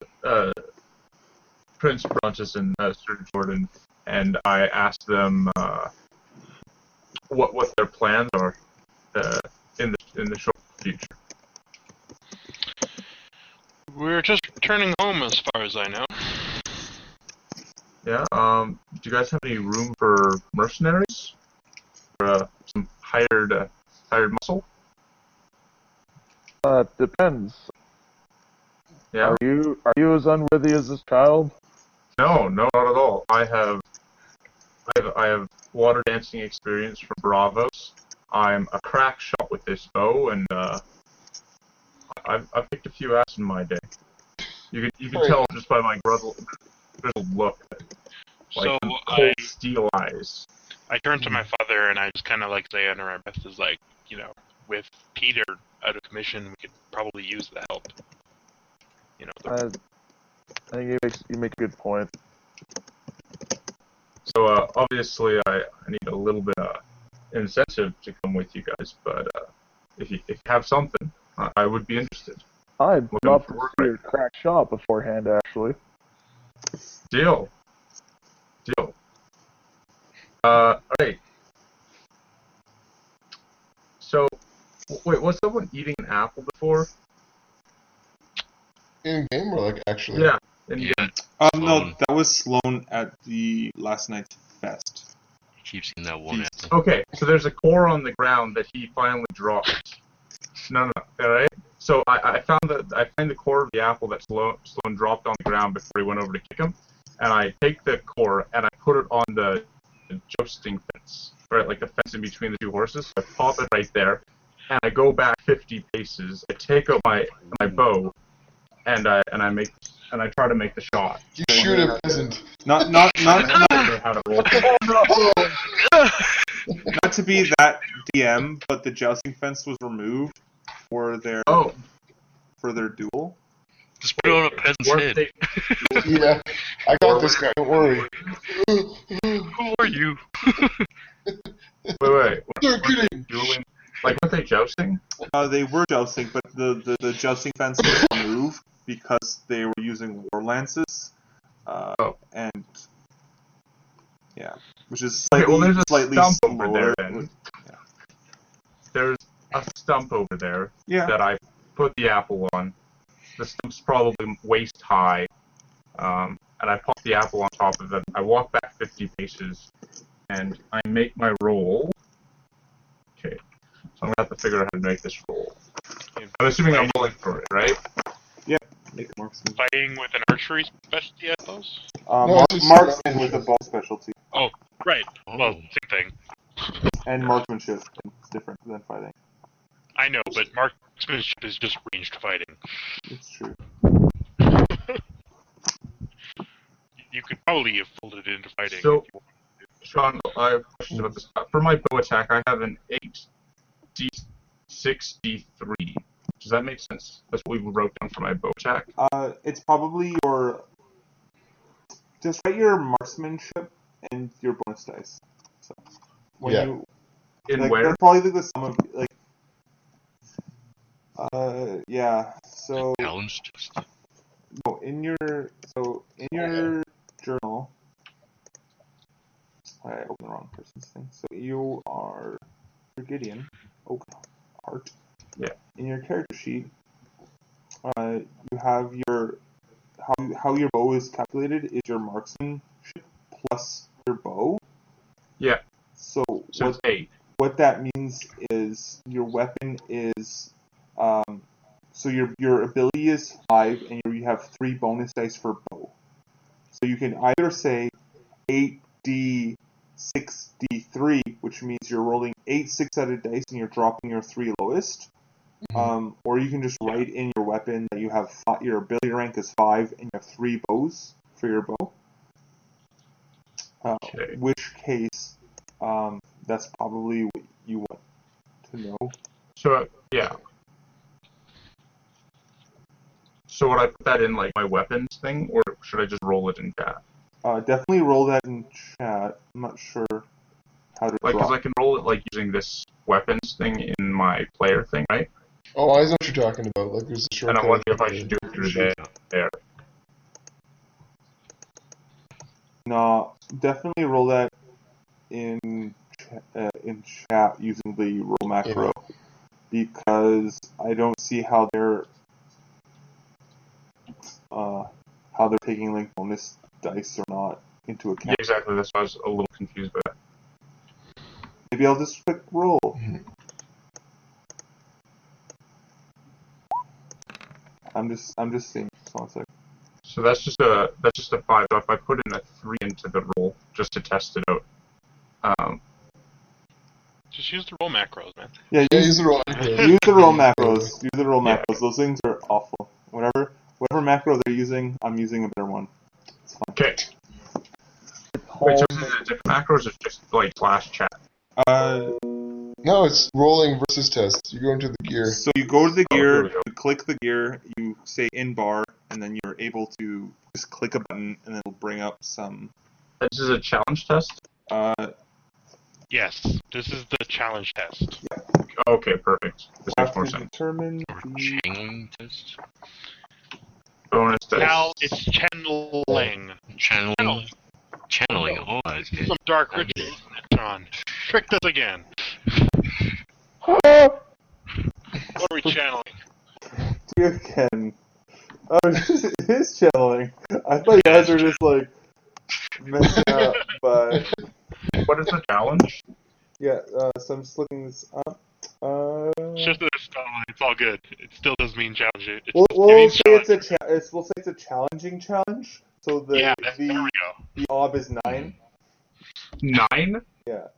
Prince Brontis and Sir Jordan, and I ask them what their plans are in the short future. We're just returning home, as far as I know. Yeah. Do you guys have any room for mercenaries? For some hired muscle? Depends. Yeah. Are you as unworthy as this child? No, not at all. I have water dancing experience from Bravos. I'm a crack shot with this bow, and I've picked a few ass in my day. You can tell just by my grizzled look, like So cold steel eyes. I turn to my father and I just kind of like say under my breath is like, with Peter out of commission, we could probably use the help. I think you make a good point. So obviously I need a little bit of incentive to come with you guys, but if you have something, I would be interested. I'd Looking love for to work see right your crack shot beforehand, actually. Deal. Alright. So, wait, was someone eating an apple before? In game or like actually? Yeah. Yeah. No, Sloan. that was Sloan at the last night's fest. He keeps eating that one Feast. apple. Okay, so there's a core on the ground that he finally dropped. No. Alright? So I find the core of the apple that Sloan dropped on the ground before he went over to kick him, and I take the core and I put it on the jousting fence, right, like the fence in between the two horses. I pop it right there, and I go back 50 paces. I take out my bow, and I try to make the shot. You shoot a peasant. Not How to roll. not to be that DM, but the jousting fence was removed for their duel. Just put it on a peasant's Weren't head. Yeah, I got this guy. Don't worry. Who are you? Wait. They're kidding. Dueling? Like, weren't they jousting? They were jousting, but the jousting fence was removed because they were using war lances. And yeah, which is There's a slightly stump slower. over there then. Yeah. There's a stump over there Yeah. that I put the apple on. The stump's probably waist high, and I pop the apple on top of it. I walk back 50 paces, and I make my roll. Okay, so I'm gonna have to figure out how to make this roll. I'm assuming I'm rolling for it, right? Make a marksman. Fighting with an archery specialty, I suppose? No, it's just Marksman not with a bow specialty. Oh, right. Oh. Well, same thing. And marksmanship is different than fighting. I know, but marksmanship is just ranged fighting. It's true. You could probably have folded it into fighting. So- if you wanted. Sean, I have questions about this. For my bow attack, I have an 8d6d3. Does that make sense? That's what we wrote down for my bow attack. It's probably your. Just write your marksmanship and your bonus dice. So when Yeah. you In like, where? they're probably the sum of like. Yeah. So Challenge just. no, in your journal. I opened the wrong person's thing. So you are Gideon Oakenheart. Yeah. In your character sheet, you have your how your bow is calculated is your marksmanship plus your bow. Yeah. So So it's 8. what that means is your weapon is so your ability is 5 and you have 3 bonus dice for bow. So you can either say 8d6d3, which means you're rolling 8 6-sided dice and you're dropping your 3 lowest. Or you can just write in your weapon that you have your ability rank is 5 and you have 3 bows for your bow. Okay. Which case, that's probably what you want to know. So, yeah. So would I put that in, like, my weapons thing, or should I just roll it in chat? Definitely roll that in chat. I'm not sure how to Like, draw. because I can roll it, like, using this weapons thing in my player thing, right? Oh, I know what you're talking about. Like, there's a short. And I'm wondering if I should do it through there. No, definitely roll that in chat using the roll macro, because I don't see how they're taking like bonus dice or not into Yeah, account. exactly. That's why I was a little confused by that. Maybe I'll just click roll. I'm just seeing. Just 1 sec. So that's just a 5. So if I put in a 3 into the roll just to test it out, Just use the roll macros, man. Yeah, Yeah, use the roll. use the roll macros. Use the roll Yeah. macros. Those things are awful. Whatever macro they're using, I'm using a better one. It's fine. okay. Wait, so is it a different macro or is it just like slash chat? No, it's rolling versus test. You go into the gear. So you go to the Oh, here gear, we go. you click the gear, you say in bar, and then you're able to just click a button, and it'll bring up some. This is a challenge test? Yes, this is the challenge test. Okay, perfect. This makes more to sense. determine Or the channeling test? Bonus test. Now it's channeling. Channeling? Channeling, oh, This is okay. some dark ritual, isn't it, John? Tricked us again. What are we channeling? dear Ken. Oh, it is channeling. I thought you guys were just like messing up, but What is the challenge? yeah. So I'm just looking this up. It's just that it's all good. It still does mean challenge. It We'll means say it's challenge. we'll say it's a challenging challenge. So the Yeah, there we the go. the ob is 9. 9? Yeah.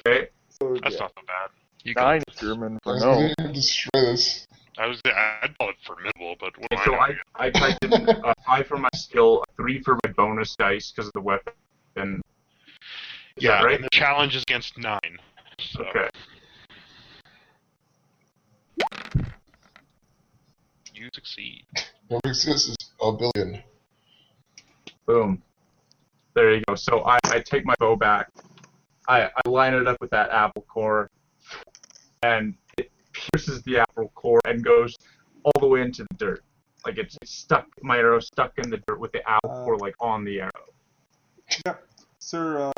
Okay. So That's yeah. not so bad. You go. 9 German for I'm no. gonna destroy this. I'd call it formidable, but what do Okay, so I know? I typed in a 5 for my skill, a 3 for my bonus dice because of the weapon. Is Yeah, that right? and the challenge is against 9. So. Okay. You succeed. What exists is a billion. Boom. There you go. So I take my bow back. I line it up with that apple core, and it pierces the apple core and goes all the way into the dirt. Like it's stuck. My arrow stuck in the dirt with the apple core like on the arrow. Yeah. Sir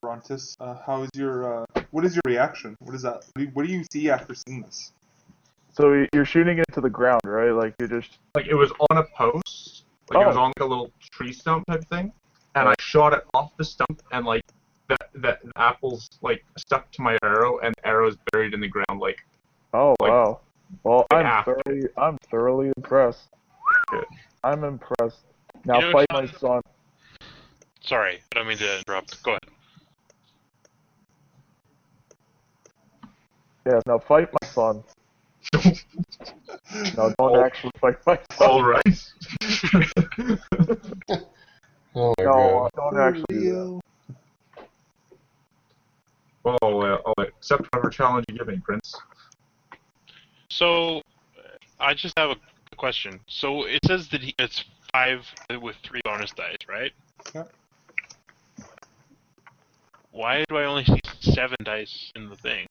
Brontis, how is your what is your reaction? What is that? What do you see after seeing this? So you're shooting into the ground, right? Like you're just. Like it was on a post. Like it was Oh. on like a little tree stump type thing, and I shot it off the stump, and like the apple's like stuck to my arrow, and the arrow's buried in the ground. Like Oh Like- wow. Well, like I'm thoroughly impressed. Good. I'm impressed. Now You know, fight Sean- my son. Sorry, I don't mean to interrupt. Go ahead. Yeah. Now fight my son. No, don't Oh. actually fight my son. all right. Oh my No, god. don't actually do that. Well, I'll accept whatever challenge you give me, Prince. So, I just have a question. So it says that it's 5 with 3 bonus dice, right? Yep. Why do I only see 7 dice in the thing?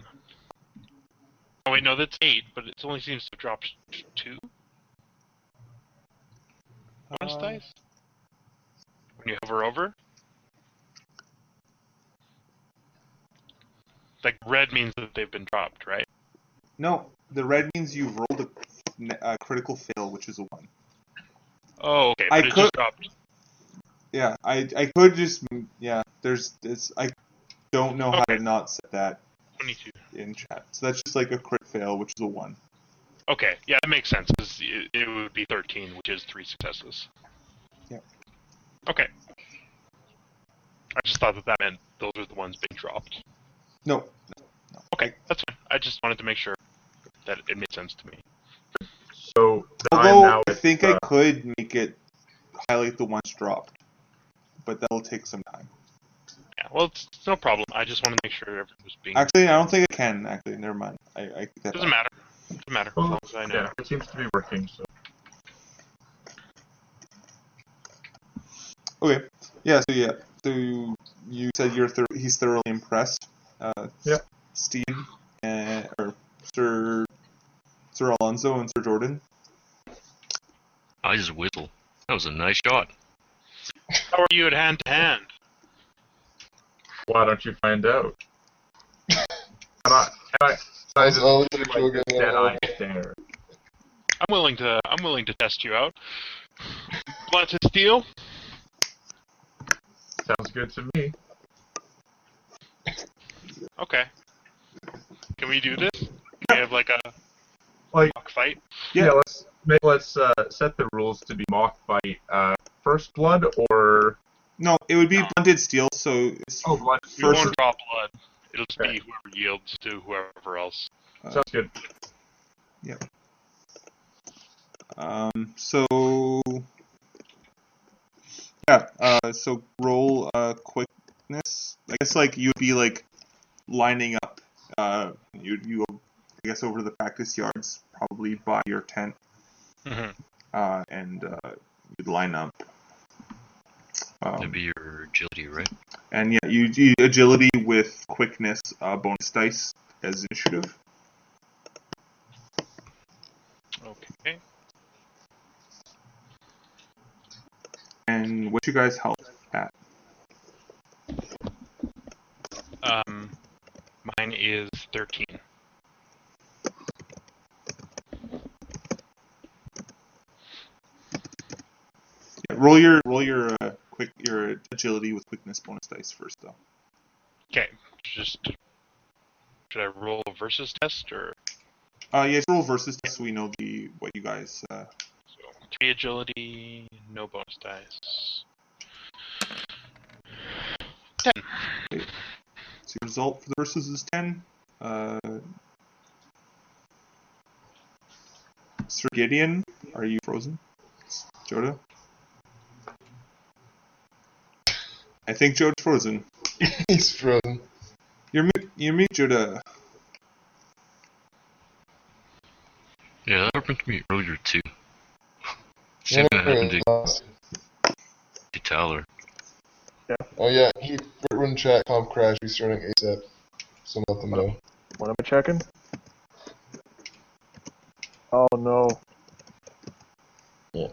Oh wait, no, that's 8, but it only seems to drop 2 bonus dice when you hover over. Like red means that they've been dropped, right? No, the red means you rolled a critical fail, which is a 1. Oh, okay, I but it could- just dropped. Yeah, I could just there's this I don't know how to not set that 22. in chat. So that's just like a crit fail, which is a 1. Okay, yeah, that makes sense, because it would be 13, which is 3 successes. Yep. Okay. I just thought that meant those are the ones being dropped. No. Okay, that's fine. I just wanted to make sure that it made sense to me. So I'm Although now I with, think I could make it highlight the ones dropped, but that'll take some time. Yeah, well, it's no problem. I just wanted to make sure everything was being... Actually, I don't think I can. Actually, never mind. I think that Doesn't matter. Doesn't matter, as long as I know. yeah, it seems to be working. So Okay. Yeah. So you said he's thoroughly impressed. Yep. Steve or Sir Alonso and Sir Jordan. I just whistle. That was a nice shot. How are you at hand to hand? why don't you find out? I Sounds just all do, sexual like, again. dead eye stare. I'm willing to test you out. Want to steal? Sounds good to me. Okay. Can we do this? Can we have like a... Like, Mock fight. yeah, let's set the rules to be mock fight. First blood or No, it would be blunted steel, so it's blood. We First- won't draw blood. It'll just Okay. be whoever yields to whoever else. Sounds good. So yeah, so roll quickness. I guess like you would be like lining up. You I guess over the practice yards, probably by your tent, Mhm. and you'd line up. That'd be your agility, right? And yeah, you do agility with quickness bonus dice as initiative. Okay. And what you guys help at? Mine is 13. Yeah, roll your your agility with quickness bonus dice first though. Okay. Should I roll a versus test or Yeah, roll versus test so we know what you guys. so 3 agility, no bonus dice. 10. So your result for the versus is 10. Sir Gideon, are you frozen? Joda? I think Joda's frozen. He's frozen. You're mute, Joda. Yeah, that happened to me earlier too. Yeah, Same thing happened lost. to Tyler. Oh yeah, he wrote in chat comp crash restarting ASAP. So let them know. What am I checking? Oh no. Yeah.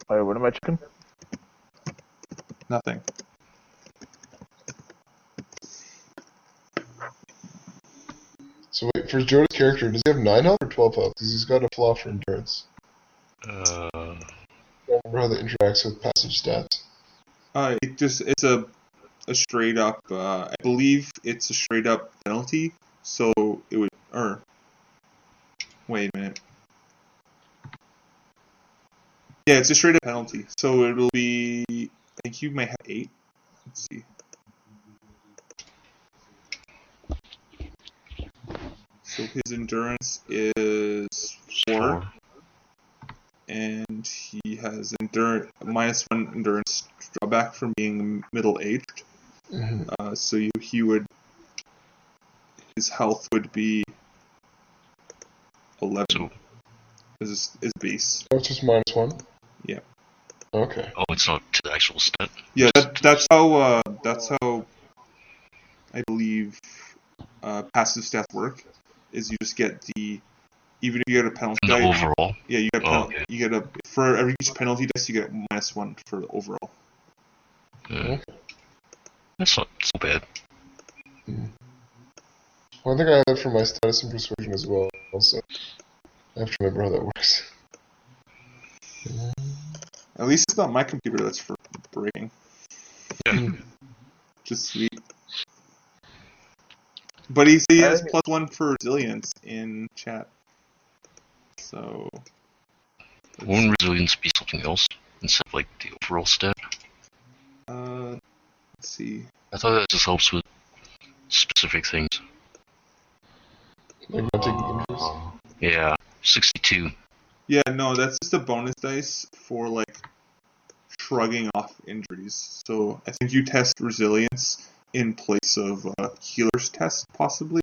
Wait, what am I checking? Nothing. So wait, for Joda's character, does he have 9 health or 12 health? Because he's got a flaw for endurance. Uh, I don't remember how that interacts with passive stats. It's a straight up. I believe it's a straight up penalty. So it would. Or wait a minute. Yeah, it's a straight up penalty. So it'll be. I think you might have 8. Let's see. So his endurance is 4. And he has -1 endurance drawback from being middle aged. Mm-hmm. So he would, his health would be 11 so, as his base. Oh, it's just -1? Yeah. Okay. oh, it's not to the actual stat. Yeah, that's how I believe passive stats work. Is you just get even if you get a penalty And the die, overall. yeah, you get Okay. you get for every each penalty dice you get -1 for the overall. That's not so bad. Well, I think I have that for my status and persuasion as well. Also, I have to remember how that works. At least it's not my computer that's for breaking. Yeah. Just sweet. But he has +1 for resilience in chat. So. Wouldn't resilience be something else instead of like the overall stat? Let's see. I thought that just helps with specific things. Like not taking injuries. Yeah, 62. Yeah, no, that's just a bonus dice for like shrugging off injuries. So I think you test resilience in place of healer's test, possibly.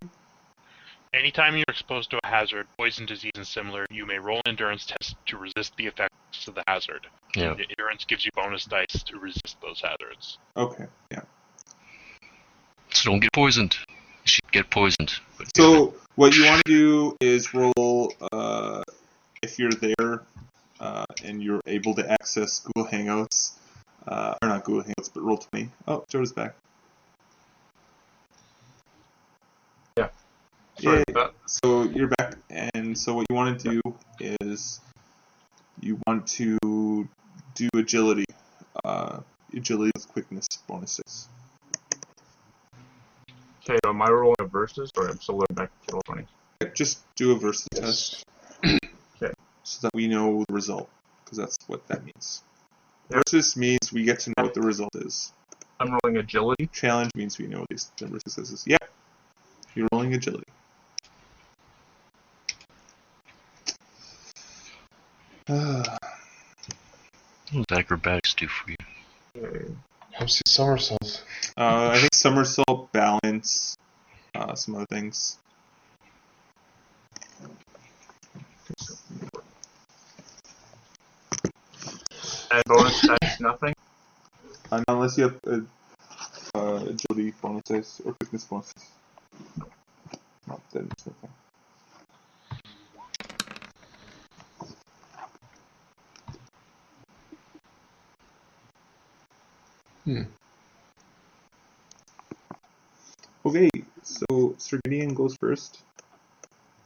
Anytime you're exposed to a hazard, poison, disease, and similar, you may roll an endurance test to resist the effects of the hazard. Yeah. The endurance gives you bonus dice to resist those hazards. Okay, yeah. So don't get poisoned. You should get poisoned. But So what you want to do is roll, if you're there and you're able to access Google Hangouts, or not Google Hangouts, but Roll20. Oh, Joe's back. Yeah. Sorry about that. So you're back, and so what you want to do is you want to do agility with quickness bonuses. Okay, so am I rolling a versus, or I'm still looking back to roll 20? Just do a versus test. Okay. So that we know the result, because that's what that means. Yep. Versus means we get to know what the result is. I'm rolling agility. Challenge means we know these number of successes. Yeah. You're rolling agility. What does acrobatics do for you? Okay. Helps you somersaults. I think somersault, balance, some other things. And bonus dice, nothing. Unless you have agility bonuses or quickness bonuses. No, then it's nothing. Okay, so Sir Gideon goes first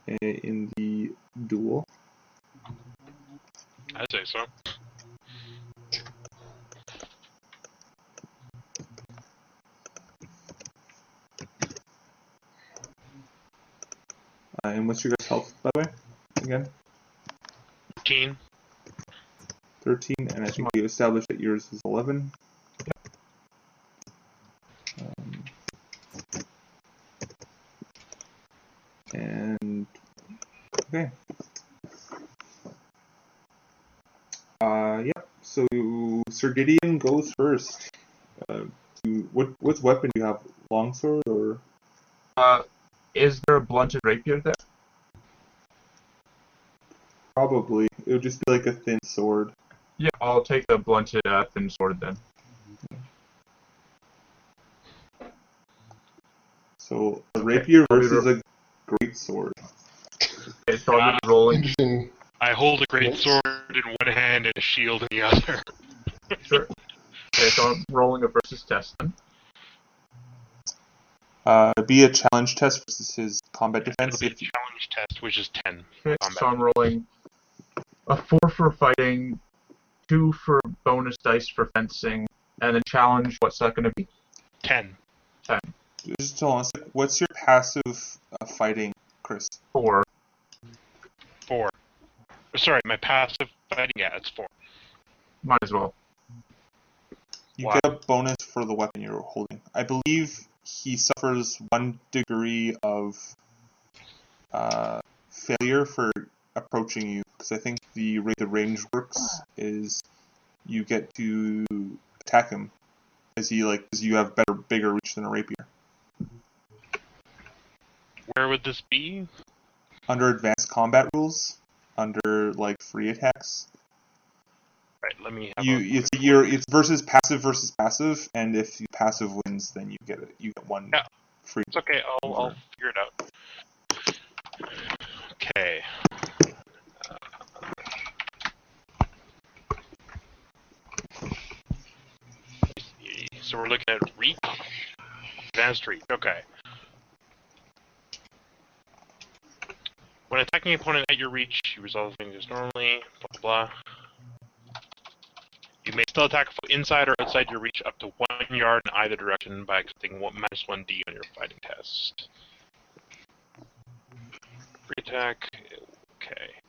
in the duel. I'd say so. And what's your guys' health, by the way? Again? 13. 13, and I think we established that yours is 11. And okay. Yep. So Sir Gideon goes first. What weapon do you have? Longsword or? Is there a blunted rapier there? Probably. It would just be like a thin sword. Yeah, I'll take the blunted thin sword then. So a rapier versus a great sword. Okay, so I'm rolling. Interesting. I hold a great sword in one hand and a shield in the other. Sure. Okay, so I'm rolling a versus test then. Be a challenge test versus his combat defense. It'll be a challenge test, which is 10. Okay, Combat. so I'm rolling a 4 for fighting, 2 for bonus dice for fencing, and then challenge, what's that going to be? 10. 10. Just hold on a sec. What's your passive fighting, Chris? 4. 4. Sorry, my passive fighting, yeah, it's 4. Might as well. You Wow. get a bonus for the weapon you're holding. I believe he suffers 1 degree of failure for approaching you, because I think the way the range works is you get to attack him because you have bigger reach than a rapier. Where would this be? Under advanced combat rules, under like free attacks, Right, let me have it's versus passive, and if you passive wins, then you get 1 Yeah. free. It's okay, I'll figure it out. Okay. So we're looking at reach. Advanced reach, okay. When attacking an opponent at your reach, you resolve things normally, blah blah blah. You may still attack inside or outside your reach up to 1 yard in either direction by accepting -1d on your fighting test. Free attack, okay.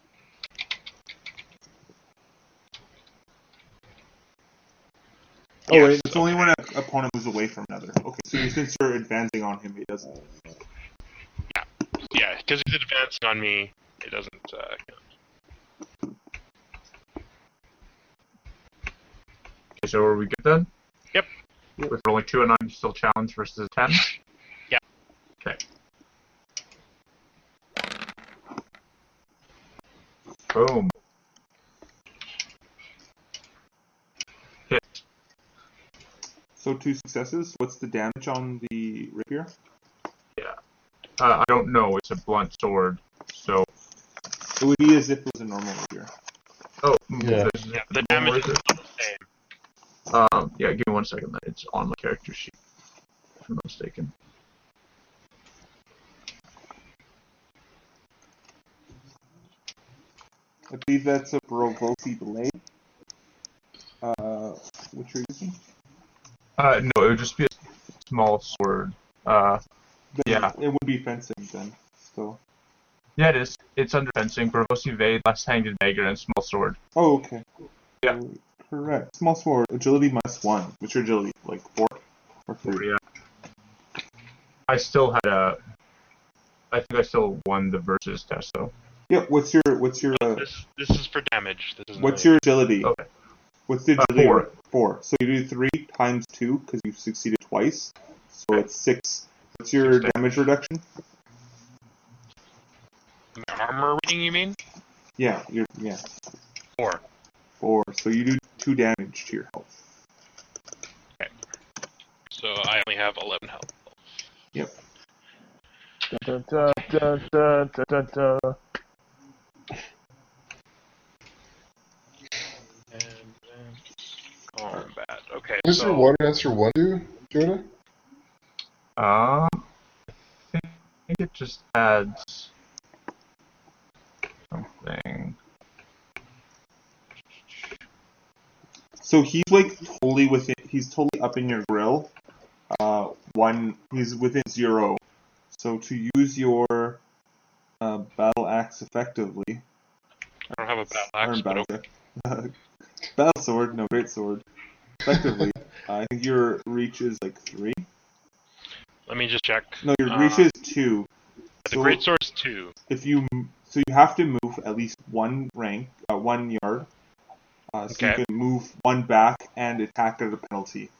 Oh wait, it's only when an opponent moves away from another. Okay, so since you're advancing on him, it doesn't. Yeah, because he's advancing on me, it doesn't count. Okay, so are we good then? Yep. With rolling 2 and 9, still challenge versus 10? Yeah. Okay. Boom. Hit. So 2 successes. What's the damage on the rapier? Yeah. I don't know, it's a blunt sword, so... It would be as if it was a normal rapier. Oh, Yeah. Yeah, the damage is still the same. Yeah, give me 1 second, it's on my character sheet, if I'm not mistaken. I believe that's a Brogosi blade. Which you're using? No, it would just be a small sword. Yeah. It would be fencing then. So. Yeah, it is. It's under fencing, verbose evade, left-handed dagger, and small sword. Oh, okay. Yeah. Correct. Small sword, agility -1. What's your agility? Like 4 or 3? Yeah. I think I still won the versus test though. Yeah. What's your This is for damage. This is what's your agility? Okay. What's the agility? 4. 4. So you do 3 times 2 because you've succeeded twice. So it's 6. What's your 6 damage reduction? armor rating, you mean? Yeah. 4. 4. So you do 2 damage to your health. Okay. So I only have 11 health. Yep. Dun, dun, dun, dun, dun, dun, dun. And then combat. Okay, What does so your Water Dancer 1 do, Jonah? I think it just adds something. So he's like totally within. He's totally up in your grill. He's within 0. So to use your battle axe effectively, I don't have a battle axe, but okay. battle sword, no, great sword. Effectively, I think your reach is like 3. Let me just check. No, your reach is 2. The great sword's 2. You have to move at least 1 rank, 1 yard. So Okay. you can move 1 back and attack at a penalty.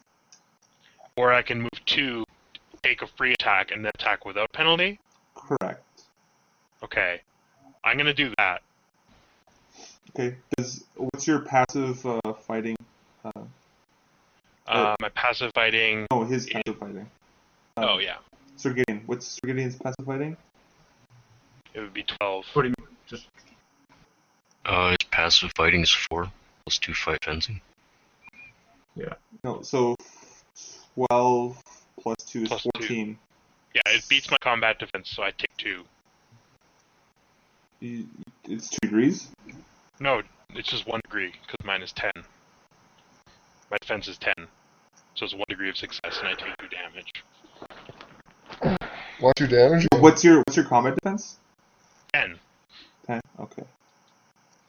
Or I can move 2, take a free attack, and then attack without penalty. Correct. Okay. I'm gonna do that. Okay. What's your passive fighting? My passive fighting. Oh, his passive fighting. Oh yeah. Sir Gideon. What's Sir Gideon's passive fighting? It would be 12. What do you mean? Just His passive fighting is 4 plus 2 fight fencing. No, so 12 plus 2 is Plus 2. 14. Yeah, it beats my combat defense, so I take 2. It's 2 degrees? No, it's just 1 degree, because mine is 10. My defense is 10. So it's 1 degree of success, and I take 2 damage. Watch your damage? What's your combat defense? 10. 10. Okay.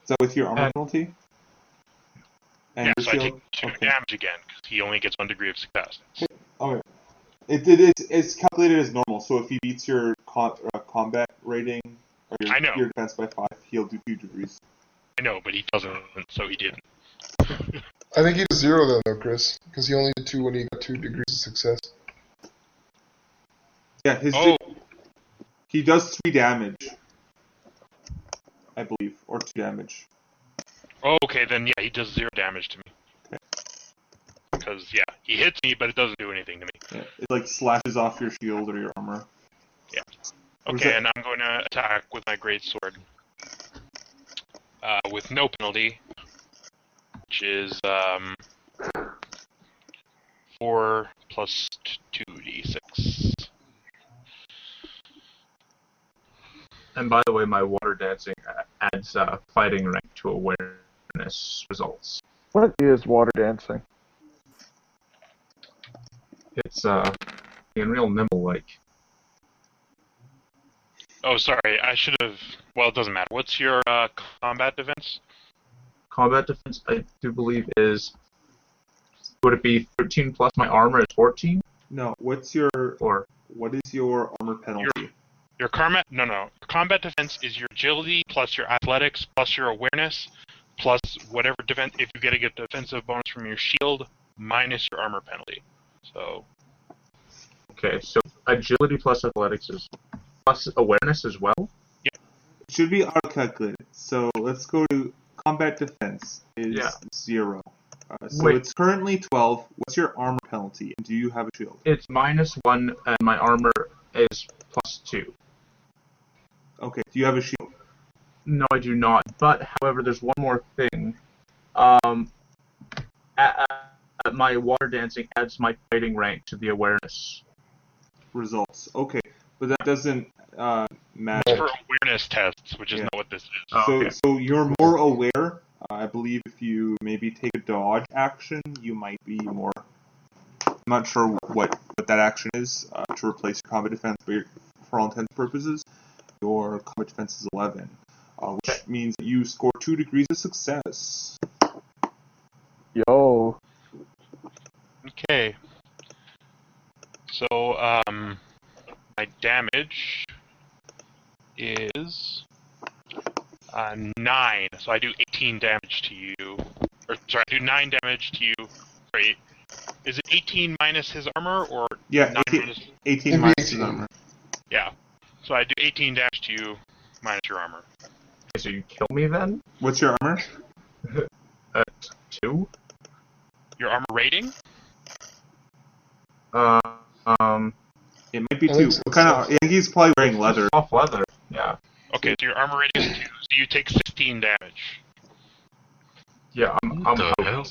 Is that with your armor And- penalty? And Yeah, your so I shield? take 2 Okay. damage again, because he only gets 1 degree of success. Okay. It's calculated as normal. So if he beats your combat rating or I know. your defense by 5, he'll do 2 degrees. I know, but he doesn't, so he didn't. I think he does 0 then, though, Chris. Because he only did 2 when he got 2 degrees of success. Yeah, he does 3 damage, I believe, or 2 damage. Oh, okay, then yeah, he does 0 damage to me. Okay. Because, yeah, he hits me, but it doesn't do anything to me. Yeah, it like slashes off your shield or your armor. Or is Okay, that- and I'm going to attack with my great sword. With no penalty, which is 4 plus 2d6. And by the way, my water dancing adds fighting rank to awareness results. What is water dancing? It's being real nimble like. Oh, sorry, I should have. Well, it doesn't matter. What's your combat defense? Combat defense, I do believe, is. Would it be 13 plus my armor is 14? No, what is your armor penalty? Your combat combat defense is your agility plus your athletics plus your awareness plus whatever defense. If you get a defensive bonus from your shield minus your armor penalty. So Okay, so agility plus athletics is plus awareness as well? It should be auto-calculated. So let's go to combat defense is 0. So Wait. it's currently 12. What's your armor penalty? And do you have a shield? It's -1 and my armor is +2. Okay, do you have a shield? No, I do not. But, however, there's one more thing. My water dancing adds my fighting rank to the awareness. Results. Okay, but that doesn't matter. it's for awareness tests, which is Yeah. not what this is. Oh, okay. So you're more aware. I believe if you maybe take a dodge action, you might be more not sure what that action is to replace your combat defense, but for all intents and purposes, your combat defense is 11, which means that you score 2 degrees of success. Yo. Okay. So, my damage is 9. So I do 18 damage to you. Or, sorry, I do 9 damage to you. Sorry, is it 18 minus his armor, or Yeah, 9 18, minus... 18 minus his armor. Yeah. So I do 18 damage to you, minus your armor. Okay, so you kill me then? What's your armor? 2? Your armor rating? It might be I 2. think so. What kind of? I think he's probably wearing leather. Soft leather. Yeah. Okay, so your armor rating is 2, so you take 16 damage. Yeah, I'm What the out. hell?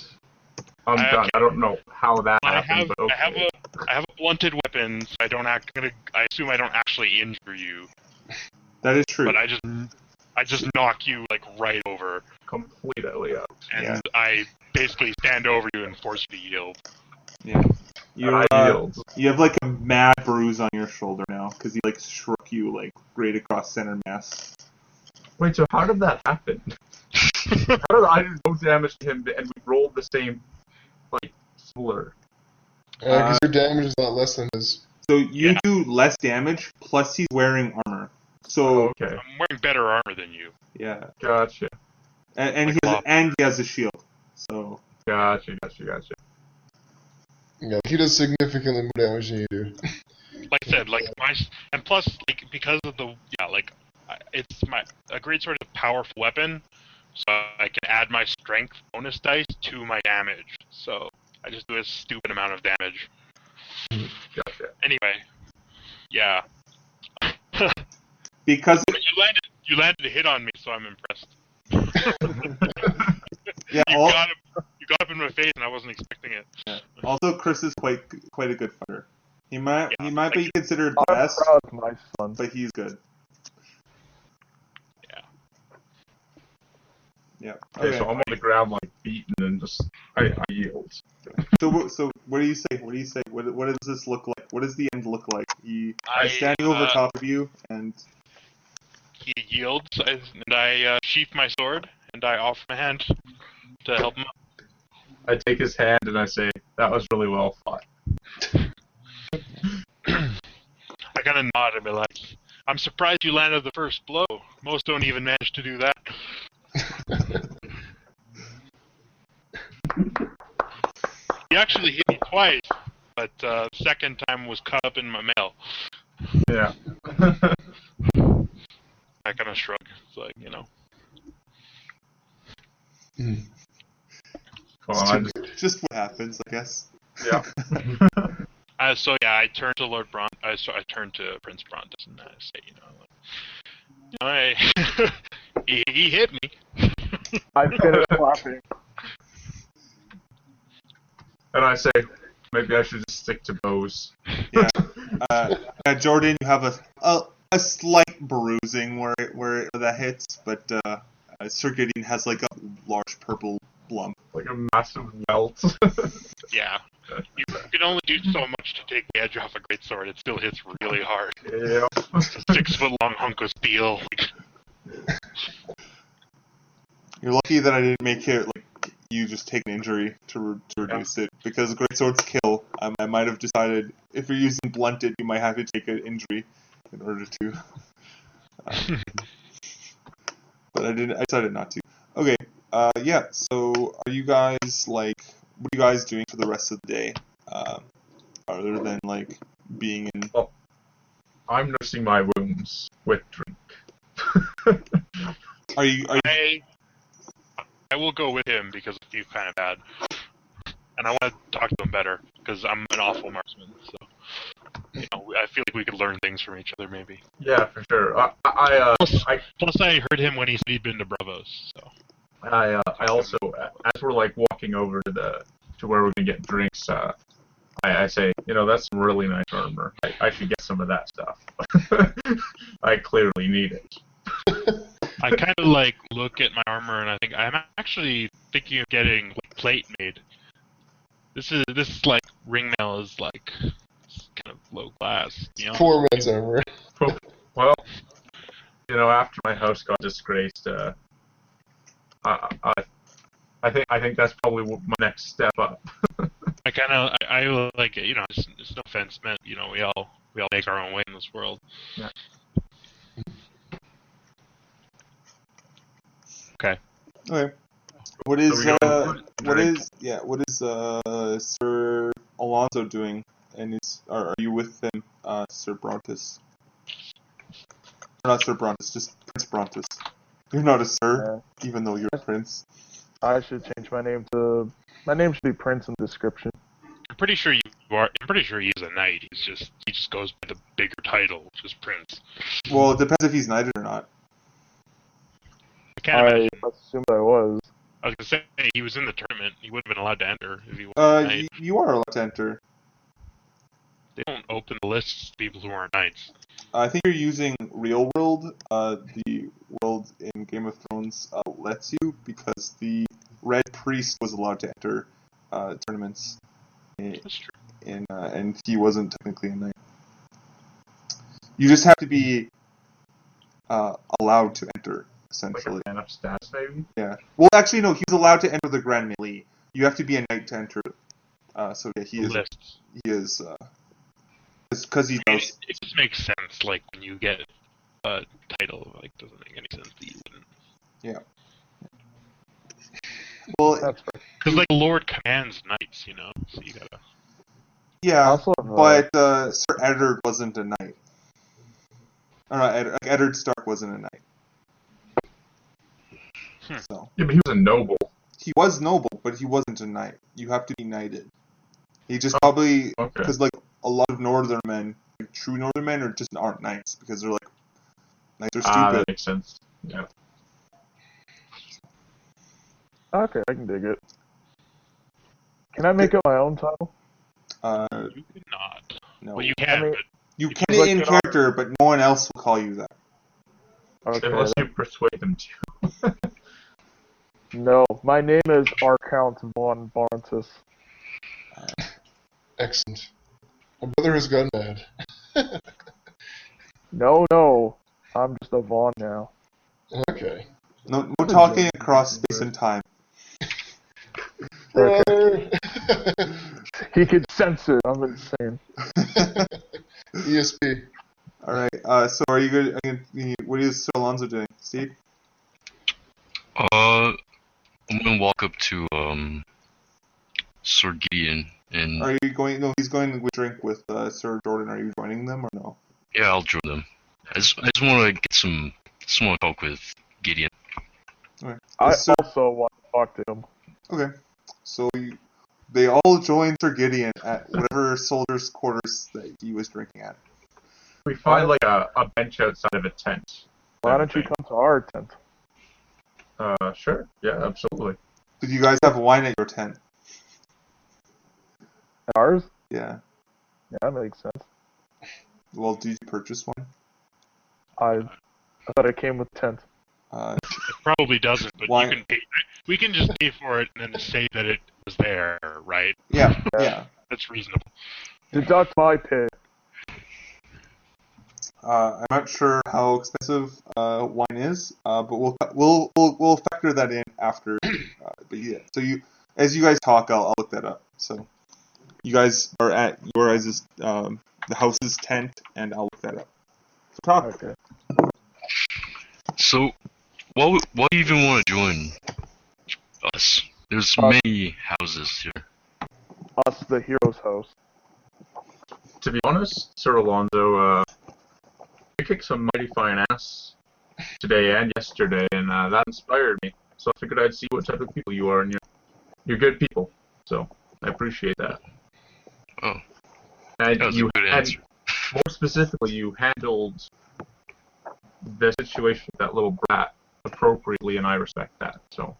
I'm Okay. done. I don't know how that I happened, have but okay. I have a blunted weapon, so I assume I don't actually injure you, That is true. but I just knock you like right over, Completely out. and Yeah. I basically stand over you and force you to yield. Yeah. You're, I yield. you have like a mad bruise on your shoulder now because he like struck you like right across center mass. Wait, so how did that happen? How did I do no damage to him and we rolled the same, like, similar? Because your damage is a lot less than his. So you Yeah. do less damage, plus he's wearing armor. So Okay, I'm wearing better armor than you. yeah, gotcha. and Like he has a shield. So Gotcha. Yeah, he does significantly more damage than you do. Like I said, and plus, like, because of it's a great sort of powerful weapon, so I can add my strength bonus dice to my damage. So I just do a stupid amount of damage. Gotcha. Anyway, yeah. because You landed a hit on me, so I'm impressed. yeah, You got up in my face, and I wasn't expecting it. also Chris is quite a good fighter. He might Yeah, be considered the I'm best, proud of my son. but he's good. Yeah. Yeah. Okay, Okay. so I'm on the ground, like, beaten, and just, I yield. So what do you say? What do you say? What does this look like? What does the end look like? He's standing over top of you, and He yields, and I sheath my sword, and I offer my hand to help him up. I take his hand and I say, that was really well fought. I kind of nod and be like, I'm surprised you landed the first blow. Most don't even manage to do that. He actually hit me twice, but second time was caught up in my mail. Yeah. I kind of shrug. It's like, you know. Come on. just what happens, I guess. Yeah. So yeah, I turn to Lord Bront. I turn to Prince Brontus and I say, he hit me. I finished clapping. And I say, maybe I should just stick to bows. Jordan, you have a slight bruising where that hits, but Sir Gideon has like a large purple lump. Like a massive welt. Yeah. You can only do so much to take the edge off a greatsword. It still hits really hard. Yeah. It's a 6-foot-long hunk of steel. You're lucky that I didn't make it like you just take an injury to reduce it, because greatswords kill. I might have decided if you're using blunted, you might have to take an injury in order to. But I didn't. I decided not to. Okay. Yeah. So, are you guys like? What are you guys doing for the rest of the day? Other than like being in. I'm nursing my wounds with drink. Are you? I will go with him because I feel kind of bad. And I want to talk to him better, because I'm an awful marksman, so... I feel like we could learn things from each other, maybe. Yeah, for sure. Plus, I heard him when he said he'd been to Bravos, so... I also, as we're like walking over to where we're gonna get drinks, I say, that's some really nice armor. I should get some of that stuff. I clearly need it. I kind of like look at my armor and I think I'm actually thinking of getting plate made. This is like ringmail is like it's kind of low class. You know? Poor man's armor. Well, after my house got disgraced, I think that's probably my next step up. I like it's no offense meant. We all make our own way in this world. Yeah. Okay. Okay. What is Sir Alonso doing? And are you with him, Sir Brontus? Not Sir Brontus, just Prince Brontus. You're not a sir, even though you're a prince. I should change my name to. My name should be Prince in the description. I'm pretty sure you are. I'm pretty sure he's a knight. He just goes by the bigger title, which is Prince. Well, it depends if he's knighted or not. I can't imagine. I assumed I was. I was gonna say he was in the tournament. He wouldn't have been allowed to enter if he was a knight. You are allowed to enter. They don't open the lists to people who aren't knights. I think you're using Real World. The world in Game of Thrones lets you because the Red Priest was allowed to enter tournaments. That's true. And he wasn't technically a knight. You just have to be allowed to enter, essentially. Like a man of stats, maybe? Yeah. Well, actually, no. He was allowed to enter the Grand Melee. You have to be a knight to enter. So yeah, he is. Lists. He is. Because he does. It just makes sense. Like when you get a title, like doesn't make any sense that you wouldn't. Yeah. Well, because like Lord commands knights, so you gotta. Yeah, Also, but Sir Eddard wasn't a knight. Or not, Eddard Stark wasn't a knight. So Yeah, but he was a noble. he was noble, but he wasn't a knight. You have to be knighted. He just probably because like a lot of northern men, like, true northern men, are just aren't knights because they're like knights are stupid. That makes sense. Yeah. Okay, I can dig it. Can I make up my own title? You could not. No. Well, you can, but You can like in character, but no one else will call you that. Okay. Unless you persuade them to. No, my name is Arcount von Barntus. Excellent. My brother has gone mad. No, I'm just a Vaughn now. Okay. No talking across space and time. Brother! He could sense it. I'm insane. ESP. All right. So are you good? What is Sir Alonso doing, Steve? I'm gonna walk up to Sir Gideon and. Are you going? No, he's going to drink with Sir Jordan. Are you joining them or no? Yeah, I'll join them. I just want to get some. Just want to talk with Gideon. All right. I also want to talk to him. Okay. So they all join Sir Gideon at whatever soldier's quarters that he was drinking at. We find like a bench outside of a tent. Why don't you come to our tent? Sure. Yeah, absolutely. Did you guys have wine at your tent? Ours? Yeah. Yeah, that makes sense. Well, did you purchase one? I thought it came with tent. it probably doesn't. But Why? you can pay. We can just pay for it and then say that it was there, right? Yeah. Yeah. That's reasonable. Deduct my pay. I'm not sure how expensive wine is, but we'll factor that in after. But yeah, so as you guys talk, I'll look that up. So you guys are at your guys' the house's tent, and I'll look that up. So talk. Okay. So, why do you even want to join us? There's many houses here. Us, the hero's house. To be honest, Sir Alonso, we kicked some mighty fine ass today and yesterday, and that inspired me. So I figured I'd see what type of people you are, and you're good people. So I appreciate that. Oh, And that was a good answer. more specifically, you handled the situation with that little brat appropriately, and I respect that. So,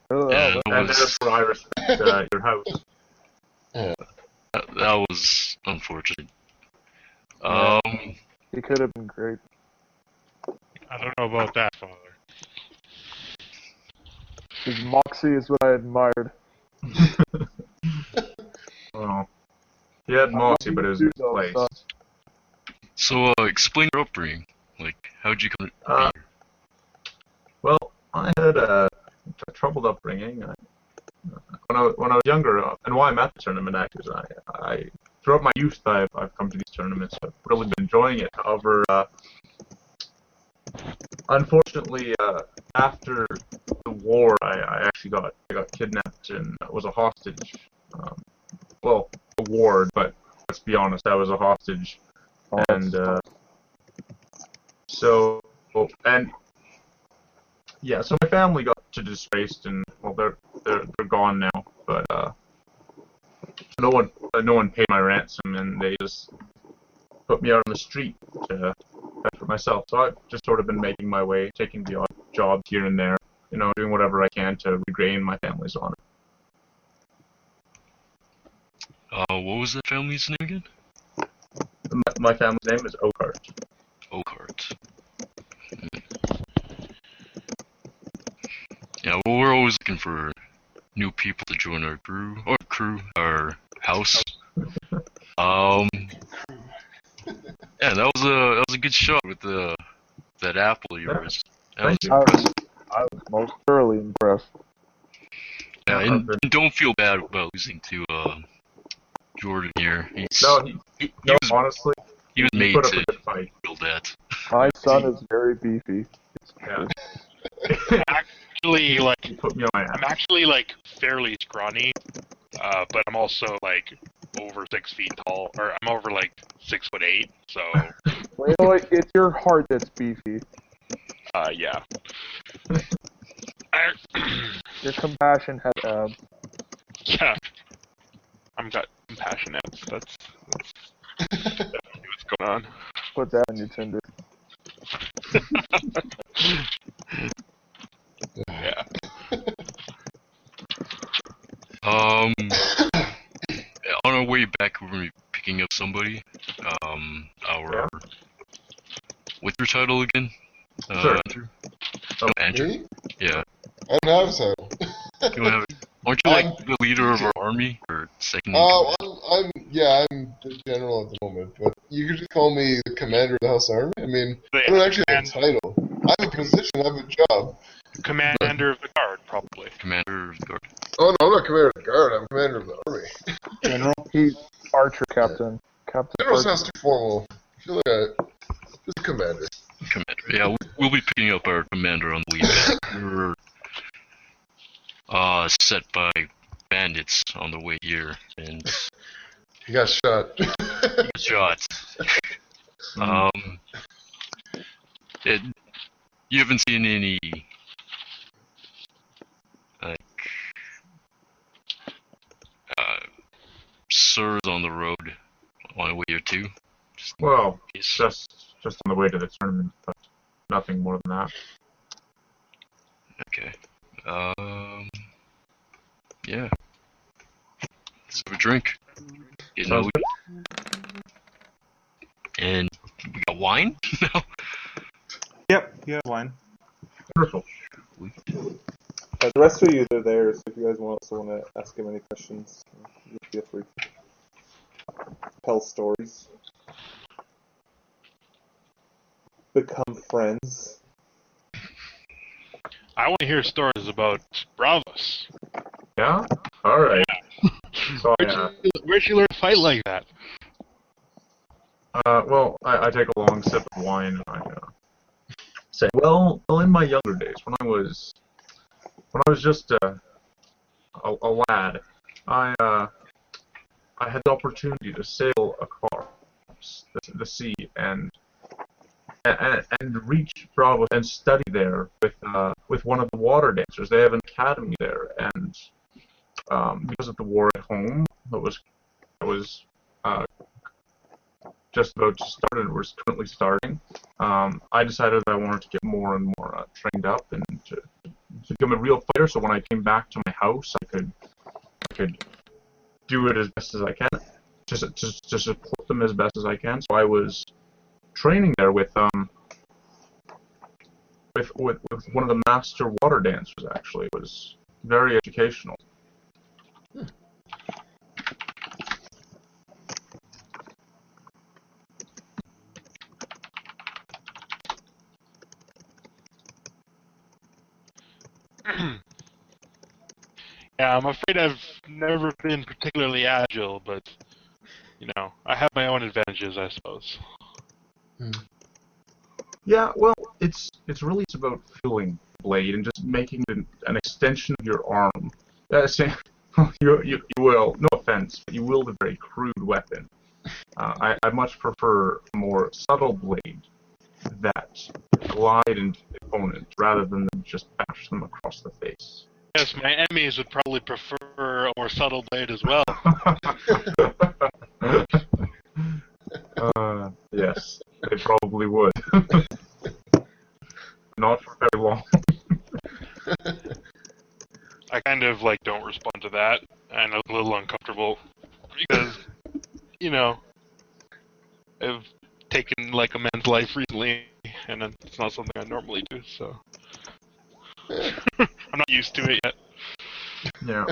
Yeah, and therefore I respect your house. that was unfortunate. He could have been great. I don't know about that, Father. His moxie is what I admired. He had Moxie, but it was misplaced. So, explain your upbringing. Like, how'd you come to be here? Well, I had a troubled upbringing. When I was younger, and why I'm at the tournament actually is I throughout my youth I've come to these tournaments. I've really been enjoying it. However, unfortunately, after the war, I actually got kidnapped and was a hostage. Well, a ward, but let's be honest, I was a hostage, and so my family got to disgraced, and well, they're gone now, but no one paid my ransom, and they just put me out on the street to fend for myself. So I've just sort of been making my way, taking the odd jobs here and there, doing whatever I can to regain my family's honor. What was the family's name again? My family's name is Oakart. Oakart. Yeah, well, we're always looking for new people to join our our house. Yeah, that was a good shot with that apple of yours. That was impressive. I was most thoroughly impressed. Yeah, and don't feel bad about losing to Jordan here. Honestly, he was made put up to a good fight. feel that. My son is very beefy. Yeah. Actually, like, He put me on my ass. I'm actually like fairly scrawny, but I'm also like over 6 feet tall, or I'm over like 6'8", so Well, you know what? It's your heart that's beefy. yeah. Your compassion has abs. Yeah, I'm got compassion abs. That's what's going on. Put that on your Tinder. Yeah. On our way back, we're gonna be picking up somebody. What's your title again? Sure. Andrew? Oh, Andrew. Me? Yeah. I don't have a title. You don't have it. Aren't you like the leader of our army or second? I'm the general at the moment, but you could just call me the commander of the House Army. I mean, I don't actually have a title. I have a position, I have a job. Commander of the guard, probably. Commander of the guard. Oh no, I'm not commander of the guard. I'm commander of the army. General. He's Archer Captain. Captain General Archer. sounds too formal. I feel like just a commander. Commander. Yeah, we'll be picking up our commander on the way back. We're set by bandits on the way here, and He got shot. shot. You haven't seen any like sirs on the road on the way here too? Well, just on the way to the tournament, but nothing more than that. Okay. Yeah. Let's have a drink. Get Sounds know And we got wine? No. Yep, you have wine. Wonderful. The rest of you are there, so if you guys want to ask him any questions, feel free to tell stories. Become friends. I want to hear stories about Bravos. Yeah? Alright. So, Where'd you learn to fight like that? well, I take a long sip of wine and I say, well, in my younger days, when I was just a lad, I had the opportunity to sail across the sea and reach Bravo and study there with one of the water dancers. They have an academy there, and because of the war at home, that was just about to start and was currently starting. I decided that I wanted to get more and more trained up and to become a real fighter. So when I came back to my house, I could do it as best as I can, to support them as best as I can. So I was training there with one of the master water dancers. Actually, it was very educational. Yeah, I'm afraid I've never been particularly agile, but I have my own advantages, I suppose. Yeah, well, it's about filling the blade and just making it an extension of your arm. You will, no offense, but you wield a very crude weapon. I much prefer a more subtle blade that glide into the opponent rather than just bash them across the face. Yes, my enemies would probably prefer a more subtle blade as well. Yes, they probably would. Not for very long. I kind of don't respond to that, and I'm a little uncomfortable because, I've taken a man's life recently, and it's not something I normally do, so I'm not used to it yet. Yeah.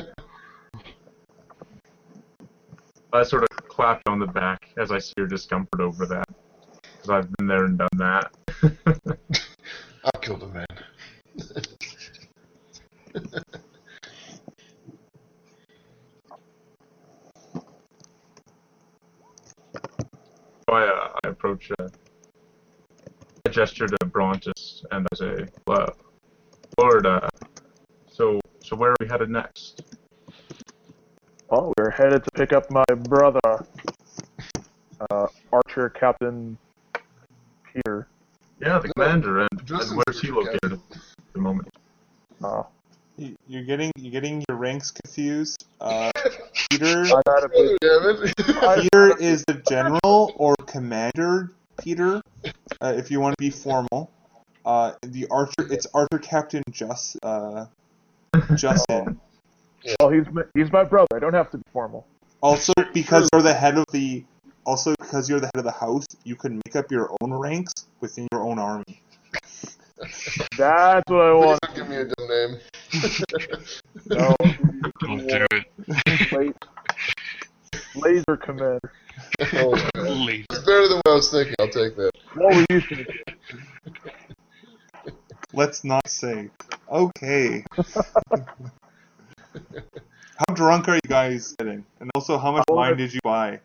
I sort of clapped on the back as I see your discomfort over that, because I've been there and done that. I've killed a man. So I approach, I gesture to Brontis, and I say, Lord, so where are we headed next? Oh, we're headed to pick up my brother, Archer Captain Peter. Yeah, the commander, and Justin's where's he located at the moment? You're getting your ranks confused. Peter I gotta be, Peter is the general or commander. Peter, if you want to be formal. It's Archer Captain Justin. oh, he's my brother. I don't have to be formal. Also, because you're the head of the house, you can make up your own ranks within your own army. That's what I want. Please don't give me a dumb name. No, Don't do it. Laser Commander. Oh, Laser. it's better than what I was thinking. I'll take that. What were you thinking? Let's not say. Okay. How drunk are you guys getting? And also, how much wine did you buy?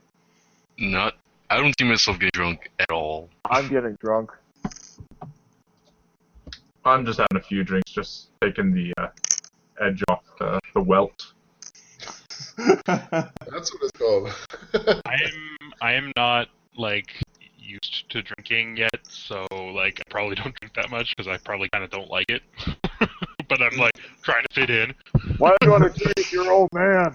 I don't see myself getting drunk at all. I'm getting drunk. I'm just having a few drinks, just taking the edge off the welt. That's what it's called. I am not used to drinking yet, so I probably don't drink that much because I probably kind of don't like it. But I'm trying to fit in. Why do you want to drink your old man?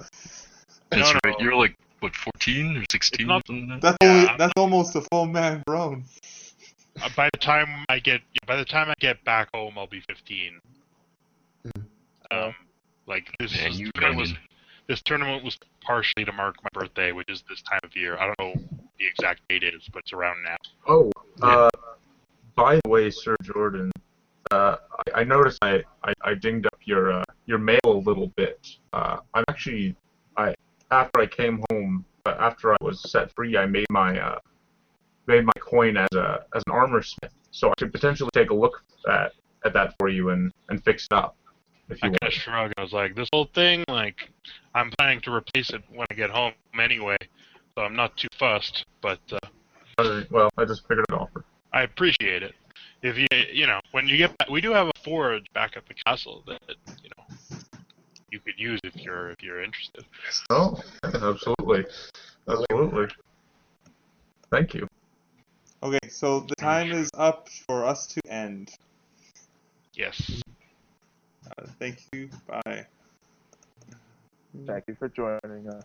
That's No, right. You're 14 or 16 or something like that? That's almost a full man grown. By the time I get back home, I'll be 15. This tournament was partially to mark my birthday, which is this time of year. I don't know the exact date is, but it's around now. Oh, by the way, Sir Jordan, I noticed I dinged up your mail a little bit. After I came home, after I was set free, I made my coin as an armor smith, so I could potentially take a look at that for you and fix it up. If you I kind of want. shrugged. I was like, this whole thing, I'm planning to replace it when I get home anyway, so I'm not too fussed, but Well, I just figured it offer. I appreciate it. If when you get back, we do have a forge back at the castle that, you could use if you're interested. Oh, absolutely. Absolutely. Thank you. Okay, so the time is up for us to end. Yes. Thank you. Bye. Thank you for joining us.